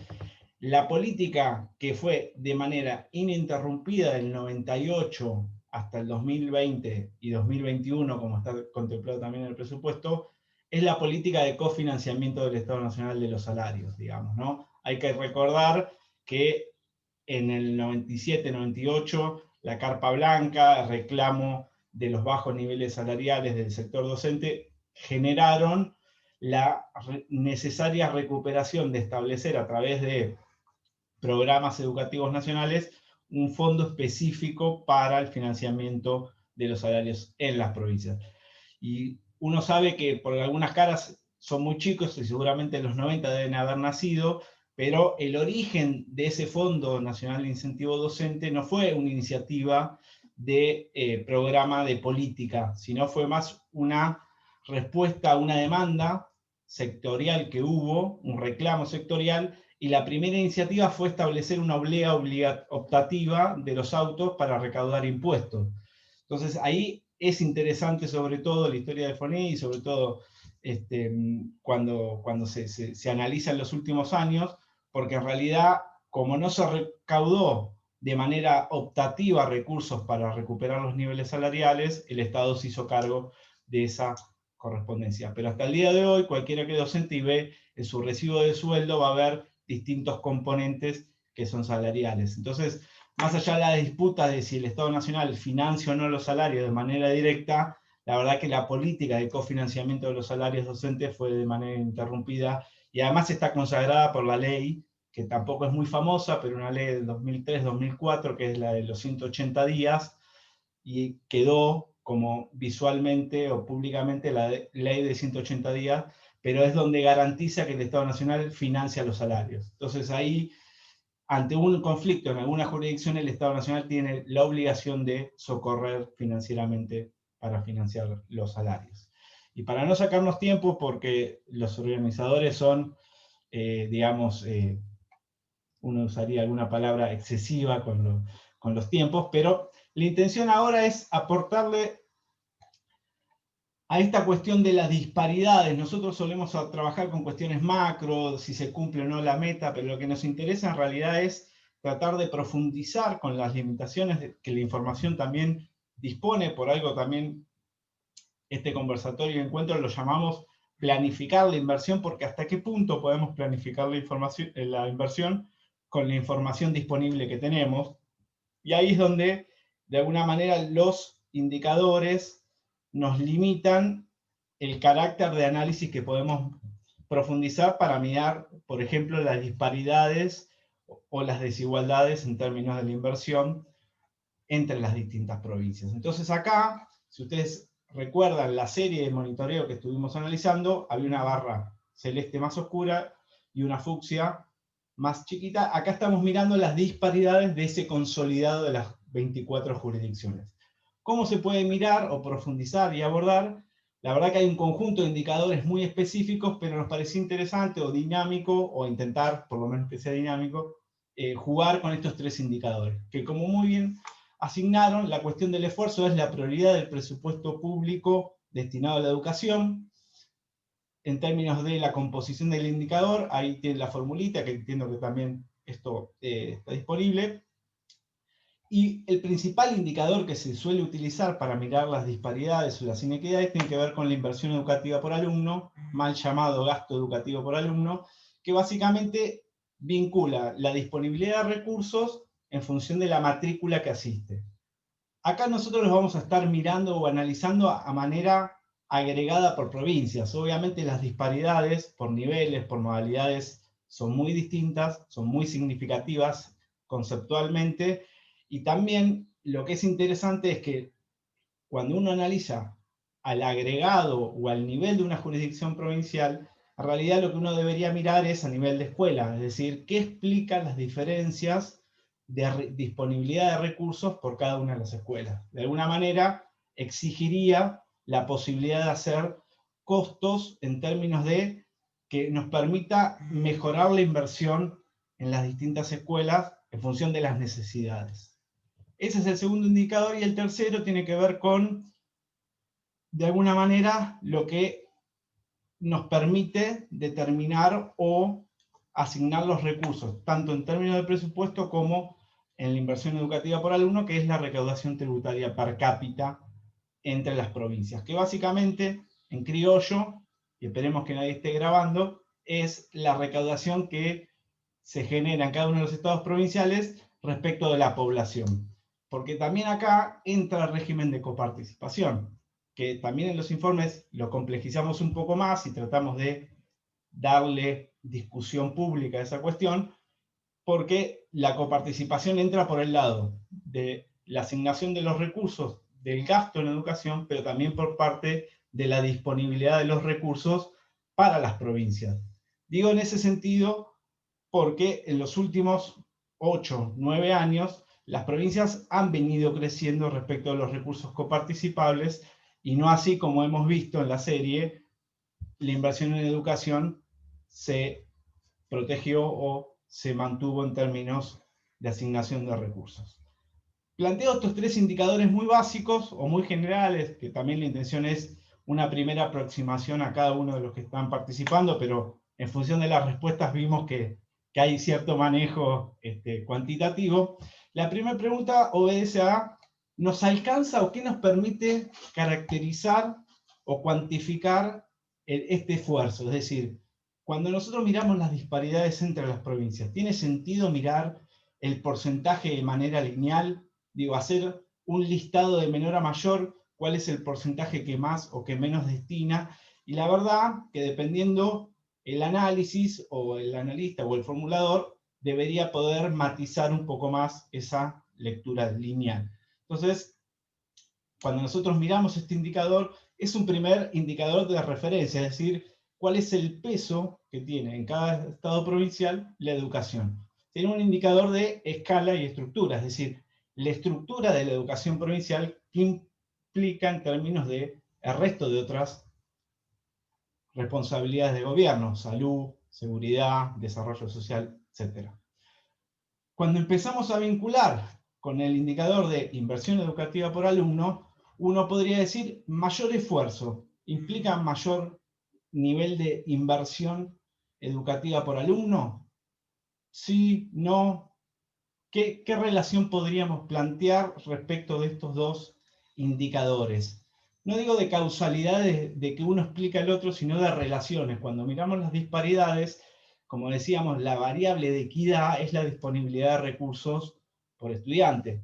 la política que fue de manera ininterrumpida del 98 hasta el 2020 y 2021, como está contemplado también en el presupuesto, es la política de cofinanciamiento del Estado Nacional de los salarios, digamos, ¿no? Hay que recordar que en el 97-98 la carpa blanca, el reclamo de los bajos niveles salariales del sector docente, generaron la necesaria recuperación de establecer a través de programas educativos nacionales un fondo específico para el financiamiento de los salarios en las provincias. Y uno sabe que por algunas caras son muy chicos y seguramente en los 90 deben haber nacido, pero el origen de ese Fondo Nacional de Incentivo Docente no fue una iniciativa de programa de política, sino fue más una respuesta a una demanda sectorial que hubo, un reclamo sectorial, y la primera iniciativa fue establecer una oblea optativa de los autos para recaudar impuestos. Entonces ahí es interesante sobre todo la historia de FONI y sobre todo cuando se analizan los últimos años, porque en realidad como no se recaudó de manera optativa recursos para recuperar los niveles salariales, el Estado se hizo cargo de esa correspondencia. Pero hasta el día de hoy, cualquiera que es docente y ve en su recibo de sueldo, va a ver distintos componentes que son salariales. Entonces, más allá de la disputa de si el Estado Nacional financia o no los salarios de manera directa, la verdad que la política de cofinanciamiento de los salarios docentes fue de manera interrumpida y además está consagrada por la ley, que tampoco es muy famosa, pero una ley del 2003-2004, que es la de los 180 días, y quedó como visualmente o públicamente la ley de 180 días, pero es donde garantiza que el Estado Nacional financia los salarios. Entonces ahí, ante un conflicto en alguna jurisdicción, el Estado Nacional tiene la obligación de socorrer financieramente para financiar los salarios. Y para no sacarnos tiempo, porque los organizadores son, uno usaría alguna palabra excesiva con los tiempos, pero la intención ahora es aportarle a esta cuestión de las disparidades. Nosotros solemos trabajar con cuestiones macro, si se cumple o no la meta, pero lo que nos interesa en realidad es tratar de profundizar con las limitaciones que la información también dispone. Por algo también este conversatorio y encuentro lo llamamos planificar la inversión, porque hasta qué punto podemos planificar la inversión con la información disponible que tenemos. Y ahí es donde, de alguna manera, los indicadores nos limitan el carácter de análisis que podemos profundizar para mirar, por ejemplo, las disparidades o las desigualdades en términos de la inversión entre las distintas provincias. Entonces acá, si ustedes recuerdan la serie de monitoreo que estuvimos analizando, había una barra celeste más oscura y una fucsia más chiquita. Acá estamos mirando las disparidades de ese consolidado de las 24 jurisdicciones. ¿Cómo se puede mirar o profundizar y abordar? La verdad que hay un conjunto de indicadores muy específicos, pero nos pareció interesante o dinámico, o intentar, por lo menos que sea dinámico, jugar con estos tres indicadores, que como muy bien asignaron, la cuestión del esfuerzo es la prioridad del presupuesto público destinado a la educación. En términos de la composición del indicador, ahí tiene la formulita, que entiendo que también esto está disponible. Y el principal indicador que se suele utilizar para mirar las disparidades o las inequidades tiene que ver con la inversión educativa por alumno, mal llamado gasto educativo por alumno, que básicamente vincula la disponibilidad de recursos en función de la matrícula que asiste. Acá nosotros los vamos a estar mirando o analizando a manera agregada por provincias. Obviamente las disparidades por niveles, por modalidades, son muy distintas, son muy significativas conceptualmente, y también lo que es interesante es que cuando uno analiza al agregado o al nivel de una jurisdicción provincial, en realidad lo que uno debería mirar es a nivel de escuela, es decir, qué explican las diferencias de disponibilidad de recursos por cada una de las escuelas. De alguna manera exigiría la posibilidad de hacer costos en términos de que nos permita mejorar la inversión en las distintas escuelas en función de las necesidades. Ese es el segundo indicador, y el tercero tiene que ver con, de alguna manera, lo que nos permite determinar o asignar los recursos, tanto en términos de presupuesto como en la inversión educativa por alumno, que es la recaudación tributaria per cápita entre las provincias, que básicamente, en criollo, y esperemos que nadie esté grabando, es la recaudación que se genera en cada uno de los estados provinciales respecto de la población. Porque también acá entra el régimen de coparticipación, que también en los informes lo complejizamos un poco más y tratamos de darle discusión pública a esa cuestión, porque la coparticipación entra por el lado de la asignación de los recursos del gasto en educación, pero también por parte de la disponibilidad de los recursos para las provincias. Digo en ese sentido porque en los últimos 8, 9 años las provincias han venido creciendo respecto a los recursos coparticipables, y no así como hemos visto en la serie, la inversión en educación se protegió o se mantuvo en términos de asignación de recursos. planteo estos 3 indicadores muy básicos o muy generales, que también la intención es una primera aproximación a cada uno de los que están participando, pero en función de las respuestas vimos que hay cierto manejo cuantitativo. La primera pregunta obedece a, ¿nos alcanza o qué nos permite caracterizar o cuantificar este esfuerzo? Es decir, cuando nosotros miramos las disparidades entre las provincias, ¿tiene sentido mirar el porcentaje de manera lineal? Digo, hacer un listado de menor a mayor, cuál es el porcentaje que más o que menos destina, y la verdad que dependiendo el análisis o el analista o el formulador, debería poder matizar un poco más esa lectura lineal. Entonces, cuando nosotros miramos este indicador, es un primer indicador de referencia, es decir, cuál es el peso que tiene en cada estado provincial la educación. Tiene un indicador de escala y estructura, es decir, la estructura de la educación provincial que implica en términos de el resto de otras responsabilidades de gobierno, salud, seguridad, desarrollo social, etc. Cuando empezamos a vincular con el indicador de inversión educativa por alumno, uno podría decir mayor esfuerzo, implica mayor nivel de inversión educativa por alumno. Sí, no. ¿Qué relación podríamos plantear respecto de estos dos indicadores? No digo de causalidad de que uno explica al otro, sino de relaciones. Cuando miramos las disparidades, como decíamos, la variable de equidad es la disponibilidad de recursos por estudiante.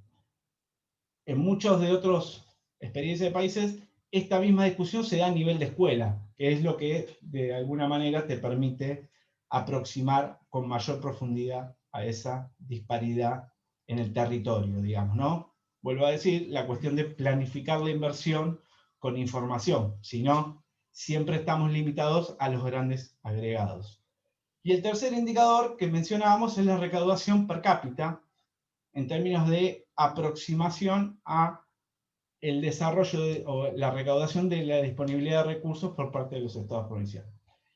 En muchos de otros experiencias de países, esta misma discusión se da a nivel de escuela, que es lo que de alguna manera te permite aproximar con mayor profundidad a esa disparidad en el territorio, digamos, ¿no? Vuelvo a decir, la cuestión de planificar la inversión con información, si no, siempre estamos limitados a los grandes agregados. Y el tercer indicador que mencionábamos es la recaudación per cápita, en términos de aproximación a el desarrollo o la recaudación de la disponibilidad de recursos por parte de los estados provinciales.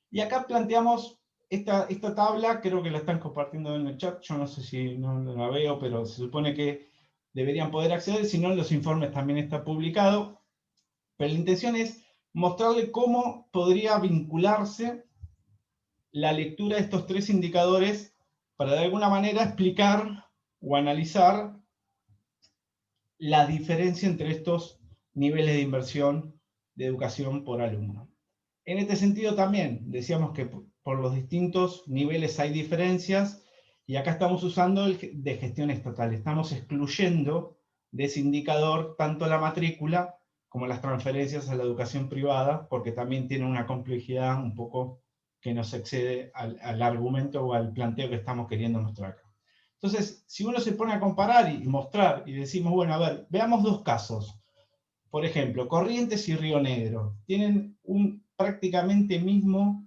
Y acá planteamos esta tabla, creo que la están compartiendo en el chat, yo no sé si no la veo, pero se supone que deberían poder acceder, si no en los informes también está publicado, pero la intención es mostrarle cómo podría vincularse la lectura de estos 3 indicadores para de alguna manera explicar o analizar la diferencia entre estos niveles de inversión de educación por alumno. En este sentido también decíamos que por los distintos niveles hay diferencias y acá estamos usando el de gestión estatal. Estamos excluyendo de ese indicador tanto la matrícula como las transferencias a la educación privada, porque también tiene una complejidad un poco que nos excede al argumento o al planteo que estamos queriendo mostrar acá. Entonces, si uno se pone a comparar y mostrar y decimos, bueno, a ver, veamos 2 casos. Por ejemplo, Corrientes y Río Negro tienen un prácticamente mismo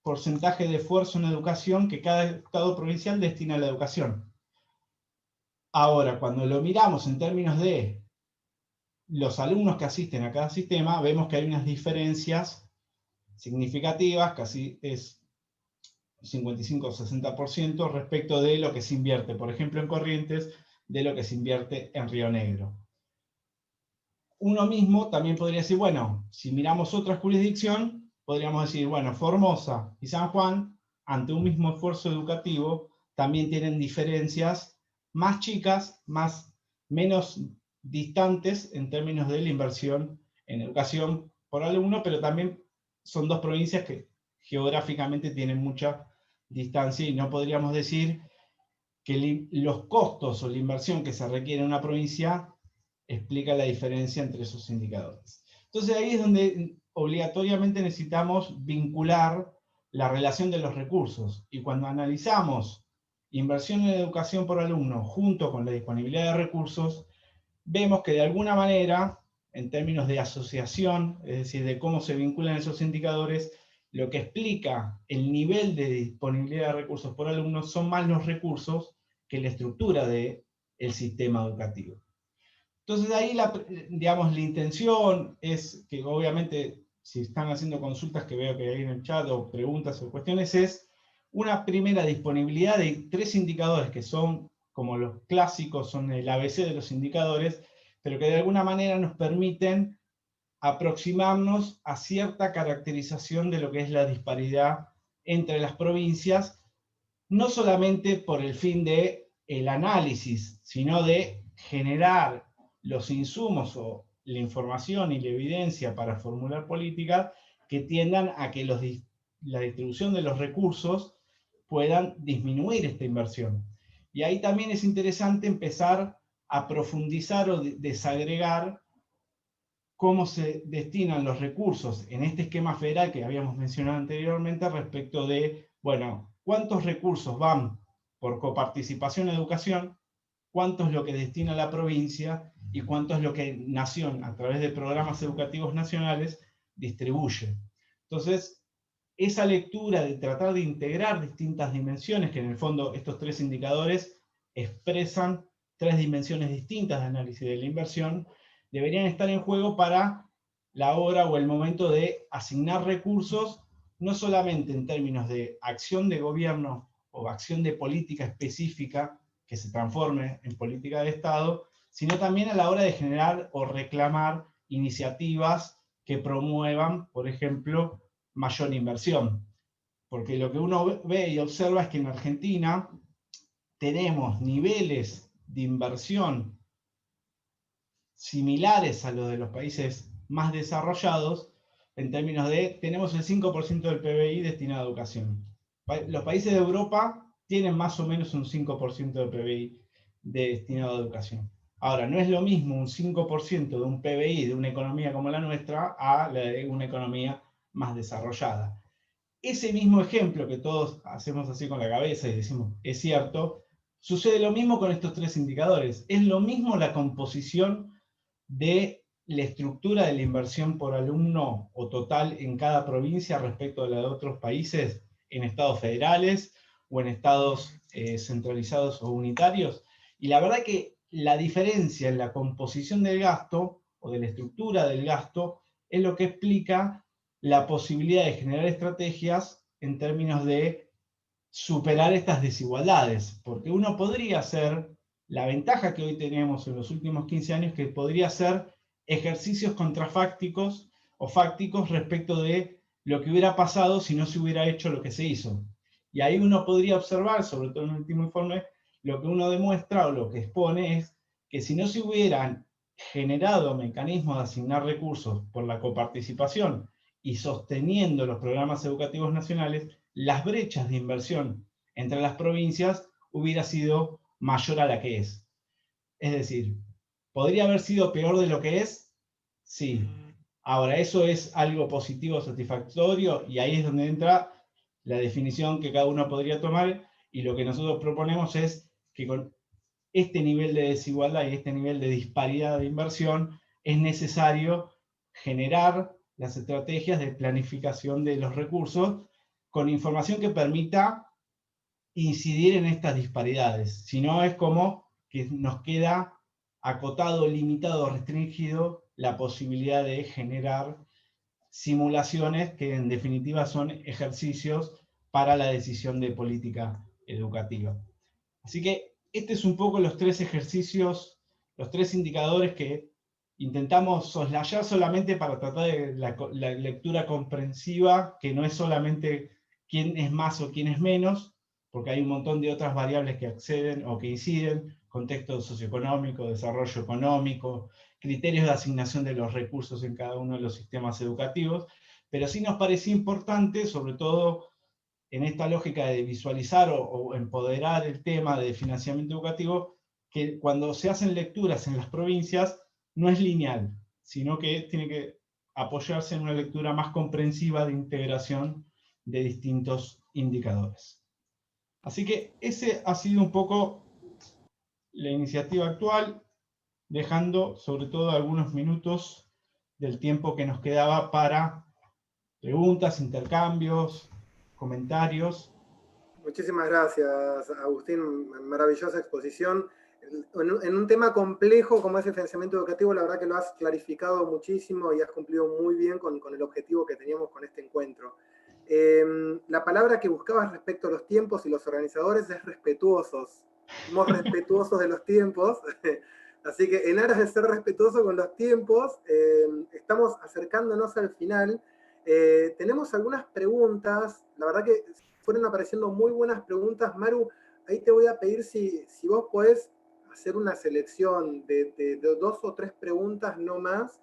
porcentaje de esfuerzo en educación que cada estado provincial destina a la educación. Ahora, cuando lo miramos en términos de los alumnos que asisten a cada sistema, vemos que hay unas diferencias significativas, casi es 55 o 60% respecto de lo que se invierte, por ejemplo, en Corrientes, de lo que se invierte en Río Negro. Uno mismo también podría decir, bueno, si miramos otra jurisdicción, podríamos decir, bueno, Formosa y San Juan, ante un mismo esfuerzo educativo, también tienen diferencias más chicas, menos distantes en términos de la inversión en educación por alumno, pero también son 2 provincias que geográficamente tienen mucha distancia y no podríamos decir que los costos o la inversión que se requiere en una provincia explica la diferencia entre esos indicadores. Entonces ahí es donde obligatoriamente necesitamos vincular la relación de los recursos. Y cuando analizamos inversión en educación por alumno junto con la disponibilidad de recursos, vemos que de alguna manera, en términos de asociación, es decir, de cómo se vinculan esos indicadores, lo que explica el nivel de disponibilidad de recursos por alumno son más los recursos que la estructura del sistema educativo. Entonces ahí, digamos, la intención es que obviamente, si están haciendo consultas que veo que hay en el chat, o preguntas o cuestiones, es una primera disponibilidad de 3 indicadores que son como los clásicos, son el ABC de los indicadores, pero que de alguna manera nos permiten aproximarnos a cierta caracterización de lo que es la disparidad entre las provincias, no solamente por el fin de el análisis, sino de generar los insumos o la información y la evidencia para formular políticas que tiendan a que la distribución de los recursos puedan disminuir esta inversión. Y ahí también es interesante empezar a profundizar o desagregar cómo se destinan los recursos en este esquema federal que habíamos mencionado anteriormente respecto de, bueno, cuántos recursos van por coparticipación en educación, cuánto es lo que destina la provincia y cuánto es lo que Nación, a través de programas educativos nacionales, distribuye. Entonces, esa lectura de tratar de integrar distintas dimensiones, que en el fondo estos tres indicadores expresan tres dimensiones distintas de análisis de la inversión, deberían estar en juego para la hora o el momento de asignar recursos, no solamente en términos de acción de gobierno o acción de política específica que se transforme en política de Estado, sino también a la hora de generar o reclamar iniciativas que promuevan, por ejemplo, mayor inversión. Porque lo que uno ve y observa es que en Argentina tenemos niveles de inversión similares a los de los países más desarrollados, en términos de, tenemos el 5% del PBI destinado a educación. Los países de Europa tienen más o menos un 5% del PBI destinado a educación. Ahora, no es lo mismo un 5% de un PBI de una economía como la nuestra a la de una economía más desarrollada. Ese mismo ejemplo que todos hacemos así con la cabeza y decimos, es cierto, sucede lo mismo con estos tres indicadores. Es lo mismo la composición de la estructura de la inversión por alumno o total en cada provincia respecto a la de otros países en estados federales o en estados centralizados o unitarios. Y la verdad que la diferencia en la composición del gasto o de la estructura del gasto es lo que explica la posibilidad de generar estrategias en términos de superar estas desigualdades, porque uno podría hacer, la ventaja que hoy tenemos en los últimos 15 años, que podría ser ejercicios contrafácticos o fácticos respecto de lo que hubiera pasado si no se hubiera hecho lo que se hizo. Y ahí uno podría observar, sobre todo en el último informe, lo que uno demuestra o lo que expone es que si no se hubieran generado mecanismos de asignar recursos por la coparticipación y sosteniendo los programas educativos nacionales, las brechas de inversión entre las provincias hubiera sido mayor a la que es. Es decir, ¿podría haber sido peor de lo que es? Sí. Ahora, ¿eso es algo positivo, satisfactorio? Y ahí es donde entra la definición que cada uno podría tomar, y lo que nosotros proponemos es que con este nivel de desigualdad y este nivel de disparidad de inversión es necesario generar las estrategias de planificación de los recursos con información que permita incidir en estas disparidades. Si no, es como que nos queda acotado, limitado, restringido la posibilidad de generar simulaciones que en definitiva son ejercicios para la decisión de política educativa. Así que este es un poco los tres ejercicios, los tres indicadores que intentamos soslayar solamente para tratar de la lectura comprensiva, que no es solamente quién es más o quién es menos, porque hay un montón de otras variables que acceden o que inciden, contexto socioeconómico, desarrollo económico, criterios de asignación de los recursos en cada uno de los sistemas educativos, pero sí nos parece importante, sobre todo en esta lógica de visualizar o empoderar el tema de financiamiento educativo, que cuando se hacen lecturas en las provincias no es lineal, sino que tiene que apoyarse en una lectura más comprensiva de integración de distintos indicadores. Así que ese ha sido un poco la iniciativa actual, dejando sobre todo algunos minutos del tiempo que nos quedaba para preguntas, intercambios, comentarios. Muchísimas gracias, Agustín. Maravillosa exposición. En un tema complejo como es el financiamiento educativo, la verdad que lo has clarificado muchísimo y has cumplido muy bien con el objetivo que teníamos con este encuentro. La palabra que buscabas respecto a los tiempos y los organizadores es respetuosos. Somos respetuosos de los tiempos. Así que en aras de ser respetuoso con los tiempos, estamos acercándonos al final. Tenemos algunas preguntas, la verdad que fueron apareciendo muy buenas preguntas. Maru, ahí te voy a pedir si vos podés hacer una selección de 2 o 3 preguntas, no más,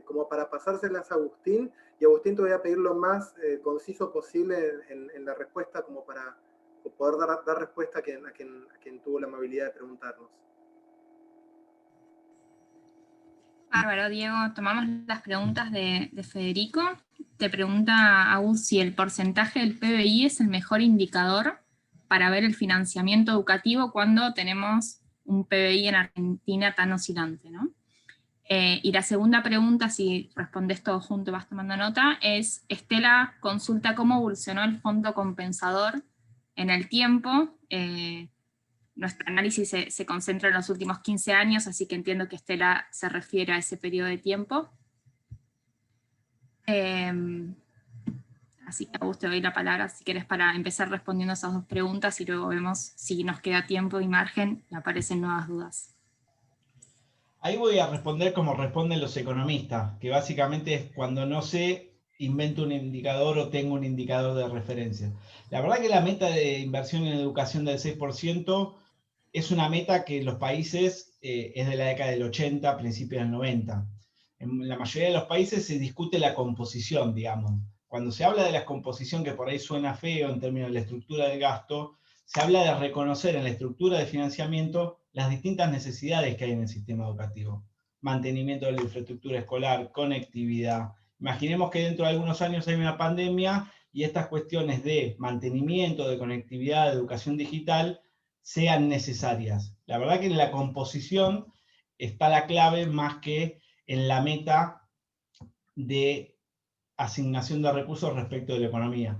como para pasárselas a Agustín, y Agustín te voy a pedir lo más conciso posible en la respuesta, como para poder dar respuesta a quien tuvo la amabilidad de preguntarnos. Bárbaro, Diego. Tomamos las preguntas de Federico. Te pregunta Agus si el porcentaje del PBI es el mejor indicador para ver el financiamiento educativo cuando tenemos un PBI en Argentina tan oscilante, ¿no? Y la segunda pregunta, si respondes todo junto y vas tomando nota, es: Estela consulta cómo evolucionó el fondo compensador en el tiempo. Nuestro análisis se concentra en los últimos 15 años, así que entiendo que Estela se refiere a ese periodo de tiempo. Así que, Augusto, te doy la palabra si quieres para empezar respondiendo esas 2 preguntas y luego vemos si nos queda tiempo y margen y aparecen nuevas dudas. Ahí voy a responder como responden los economistas, que básicamente es cuando no sé, invento un indicador o tengo un indicador de referencia. La verdad que la meta de inversión en educación del 6% es una meta que en los países es de la década del 80, principios del 90. En la mayoría de los países se discute la composición, digamos. Cuando se habla de la composición, que por ahí suena feo en términos de la estructura del gasto, se habla de reconocer en la estructura de financiamiento las distintas necesidades que hay en el sistema educativo. Mantenimiento de la infraestructura escolar, conectividad. Imaginemos que dentro de algunos años hay una pandemia y estas cuestiones de mantenimiento, de conectividad, de educación digital, sean necesarias. La verdad que en la composición está la clave más que en la meta de asignación de recursos respecto de la economía.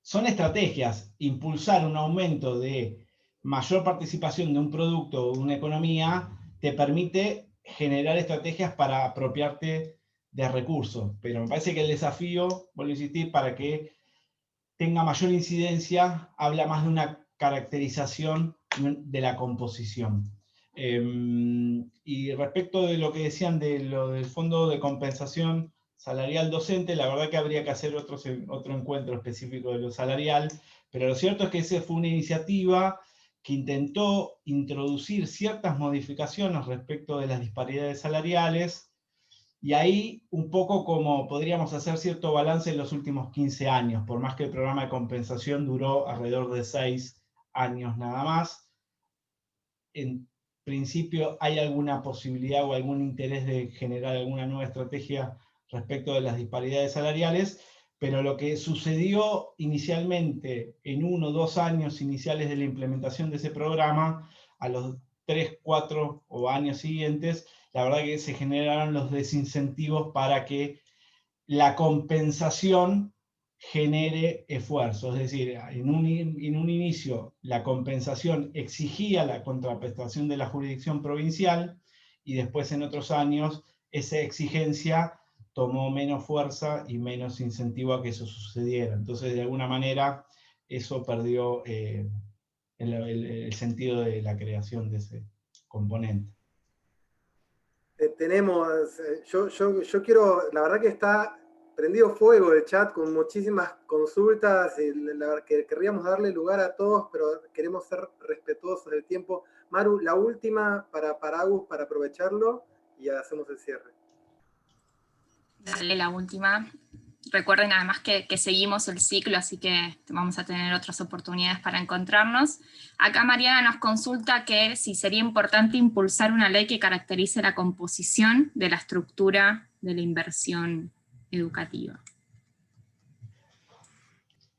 Son estrategias. Impulsar un aumento de mayor participación de un producto o de una economía te permite generar estrategias para apropiarte de recursos. Pero me parece que el desafío, vuelvo a insistir, para que tenga mayor incidencia, habla más de una caracterización de la composición. Y respecto de lo que decían de lo del fondo de compensación salarial docente, la verdad que habría que hacer otro encuentro específico de lo salarial, pero lo cierto es que esa fue una iniciativa que intentó introducir ciertas modificaciones respecto de las disparidades salariales, y ahí un poco como podríamos hacer cierto balance en los últimos 15 años, por más que el programa de compensación duró alrededor de 6 años nada más. En principio, ¿hay alguna posibilidad o algún interés de generar alguna nueva estrategia respecto de las disparidades salariales? Pero lo que sucedió inicialmente en 1 o 2 años iniciales de la implementación de ese programa, a los 3, 4 o años siguientes, la verdad que se generaron los desincentivos para que la compensación genere esfuerzo. Es decir, en un inicio la compensación exigía la contraprestación de la jurisdicción provincial, y después en otros años esa exigencia tomó menos fuerza y menos incentivo a que eso sucediera. Entonces, de alguna manera, eso perdió el sentido de la creación de ese componente. Yo quiero, la verdad que está prendido fuego el chat con muchísimas consultas, y la verdad que querríamos darle lugar a todos, pero queremos ser respetuosos del tiempo. Maru, la última para Agus, para aprovecharlo, y hacemos el cierre. Dale, la última. Recuerden además que seguimos el ciclo, así que vamos a tener otras oportunidades para encontrarnos. Acá Mariana nos consulta que si sería importante impulsar una ley que caracterice la composición de la estructura de la inversión educativa.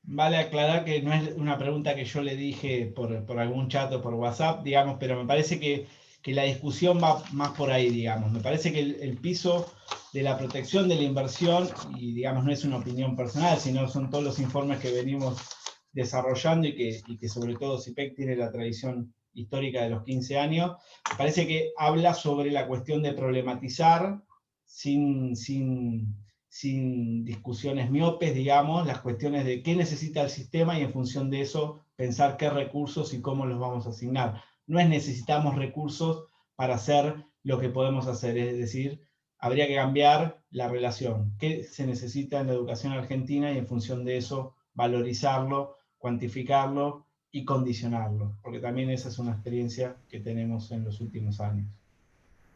Vale aclarar que no es una pregunta que yo le dije por algún chat o por WhatsApp, digamos, pero me parece que la discusión va más por ahí, digamos. Me parece que el piso de la protección de la inversión, y digamos no es una opinión personal, sino son todos los informes que venimos desarrollando y que sobre todo CIPEC tiene la tradición histórica de los 15 años, me parece que habla sobre la cuestión de problematizar sin sin discusiones miopes, digamos, las cuestiones de qué necesita el sistema y en función de eso pensar qué recursos y cómo los vamos a asignar. No es necesitamos recursos para hacer lo que podemos hacer, es decir, habría que cambiar la relación. ¿Qué se necesita en la educación argentina? Y en función de eso valorizarlo, cuantificarlo y condicionarlo, porque también esa es una experiencia que tenemos en los últimos años.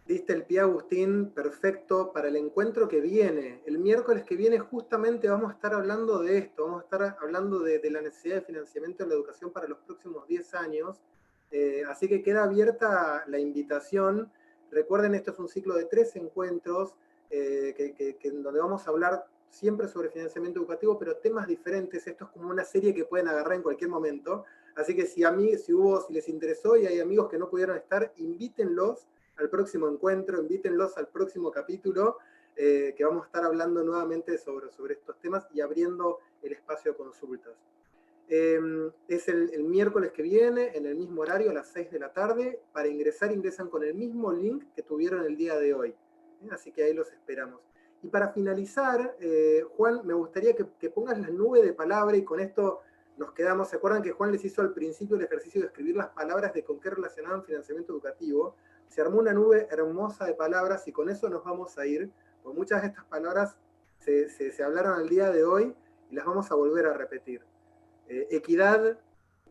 Diste el pie, Agustín, perfecto para el encuentro que viene. El miércoles que viene justamente vamos a estar hablando de esto, vamos a estar hablando de la necesidad de financiamiento de la educación para los próximos 10 años. Así que queda abierta la invitación. Recuerden, esto es un ciclo de 3 encuentros en donde vamos a hablar siempre sobre financiamiento educativo, pero temas diferentes. Esto es como una serie que pueden agarrar en cualquier momento. Así que si les interesó y hay amigos que no pudieron estar, invítenlos al próximo encuentro, invítenlos al próximo capítulo, que vamos a estar hablando nuevamente sobre estos temas y abriendo el espacio a consultas. Es el miércoles que viene, en el mismo horario, a las 6 de la tarde. Para ingresar, ingresan con el mismo link que tuvieron el día de hoy. Así que ahí los esperamos. Y para finalizar, Juan, me gustaría que pongas la nube de palabra y con esto nos quedamos. ¿Se acuerdan que Juan les hizo al principio el ejercicio de escribir las palabras de con qué relacionaban financiamiento educativo? Se armó una nube hermosa de palabras y con eso nos vamos a ir, porque muchas de estas palabras se hablaron el día de hoy y las vamos a volver a repetir. Equidad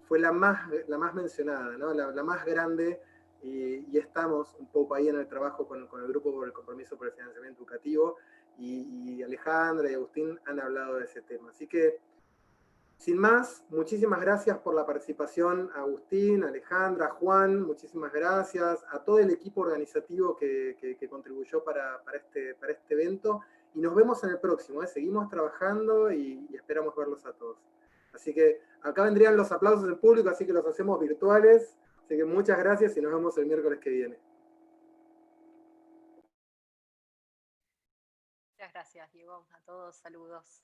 fue la más mencionada, ¿no? la más grande, y estamos un poco ahí en el trabajo con el Grupo por el Compromiso por el Financiamiento Educativo, y Alejandra y Agustín han hablado de ese tema. Así que, sin más, muchísimas gracias por la participación, Agustín, Alejandra, Juan, muchísimas gracias a todo el equipo organizativo que contribuyó para este evento, y nos vemos en el próximo, ¿eh? Seguimos trabajando y esperamos verlos a todos. Así que acá vendrían los aplausos del público, así que los hacemos virtuales, así que muchas gracias y nos vemos el miércoles que viene. Muchas gracias, Diego, a todos, saludos.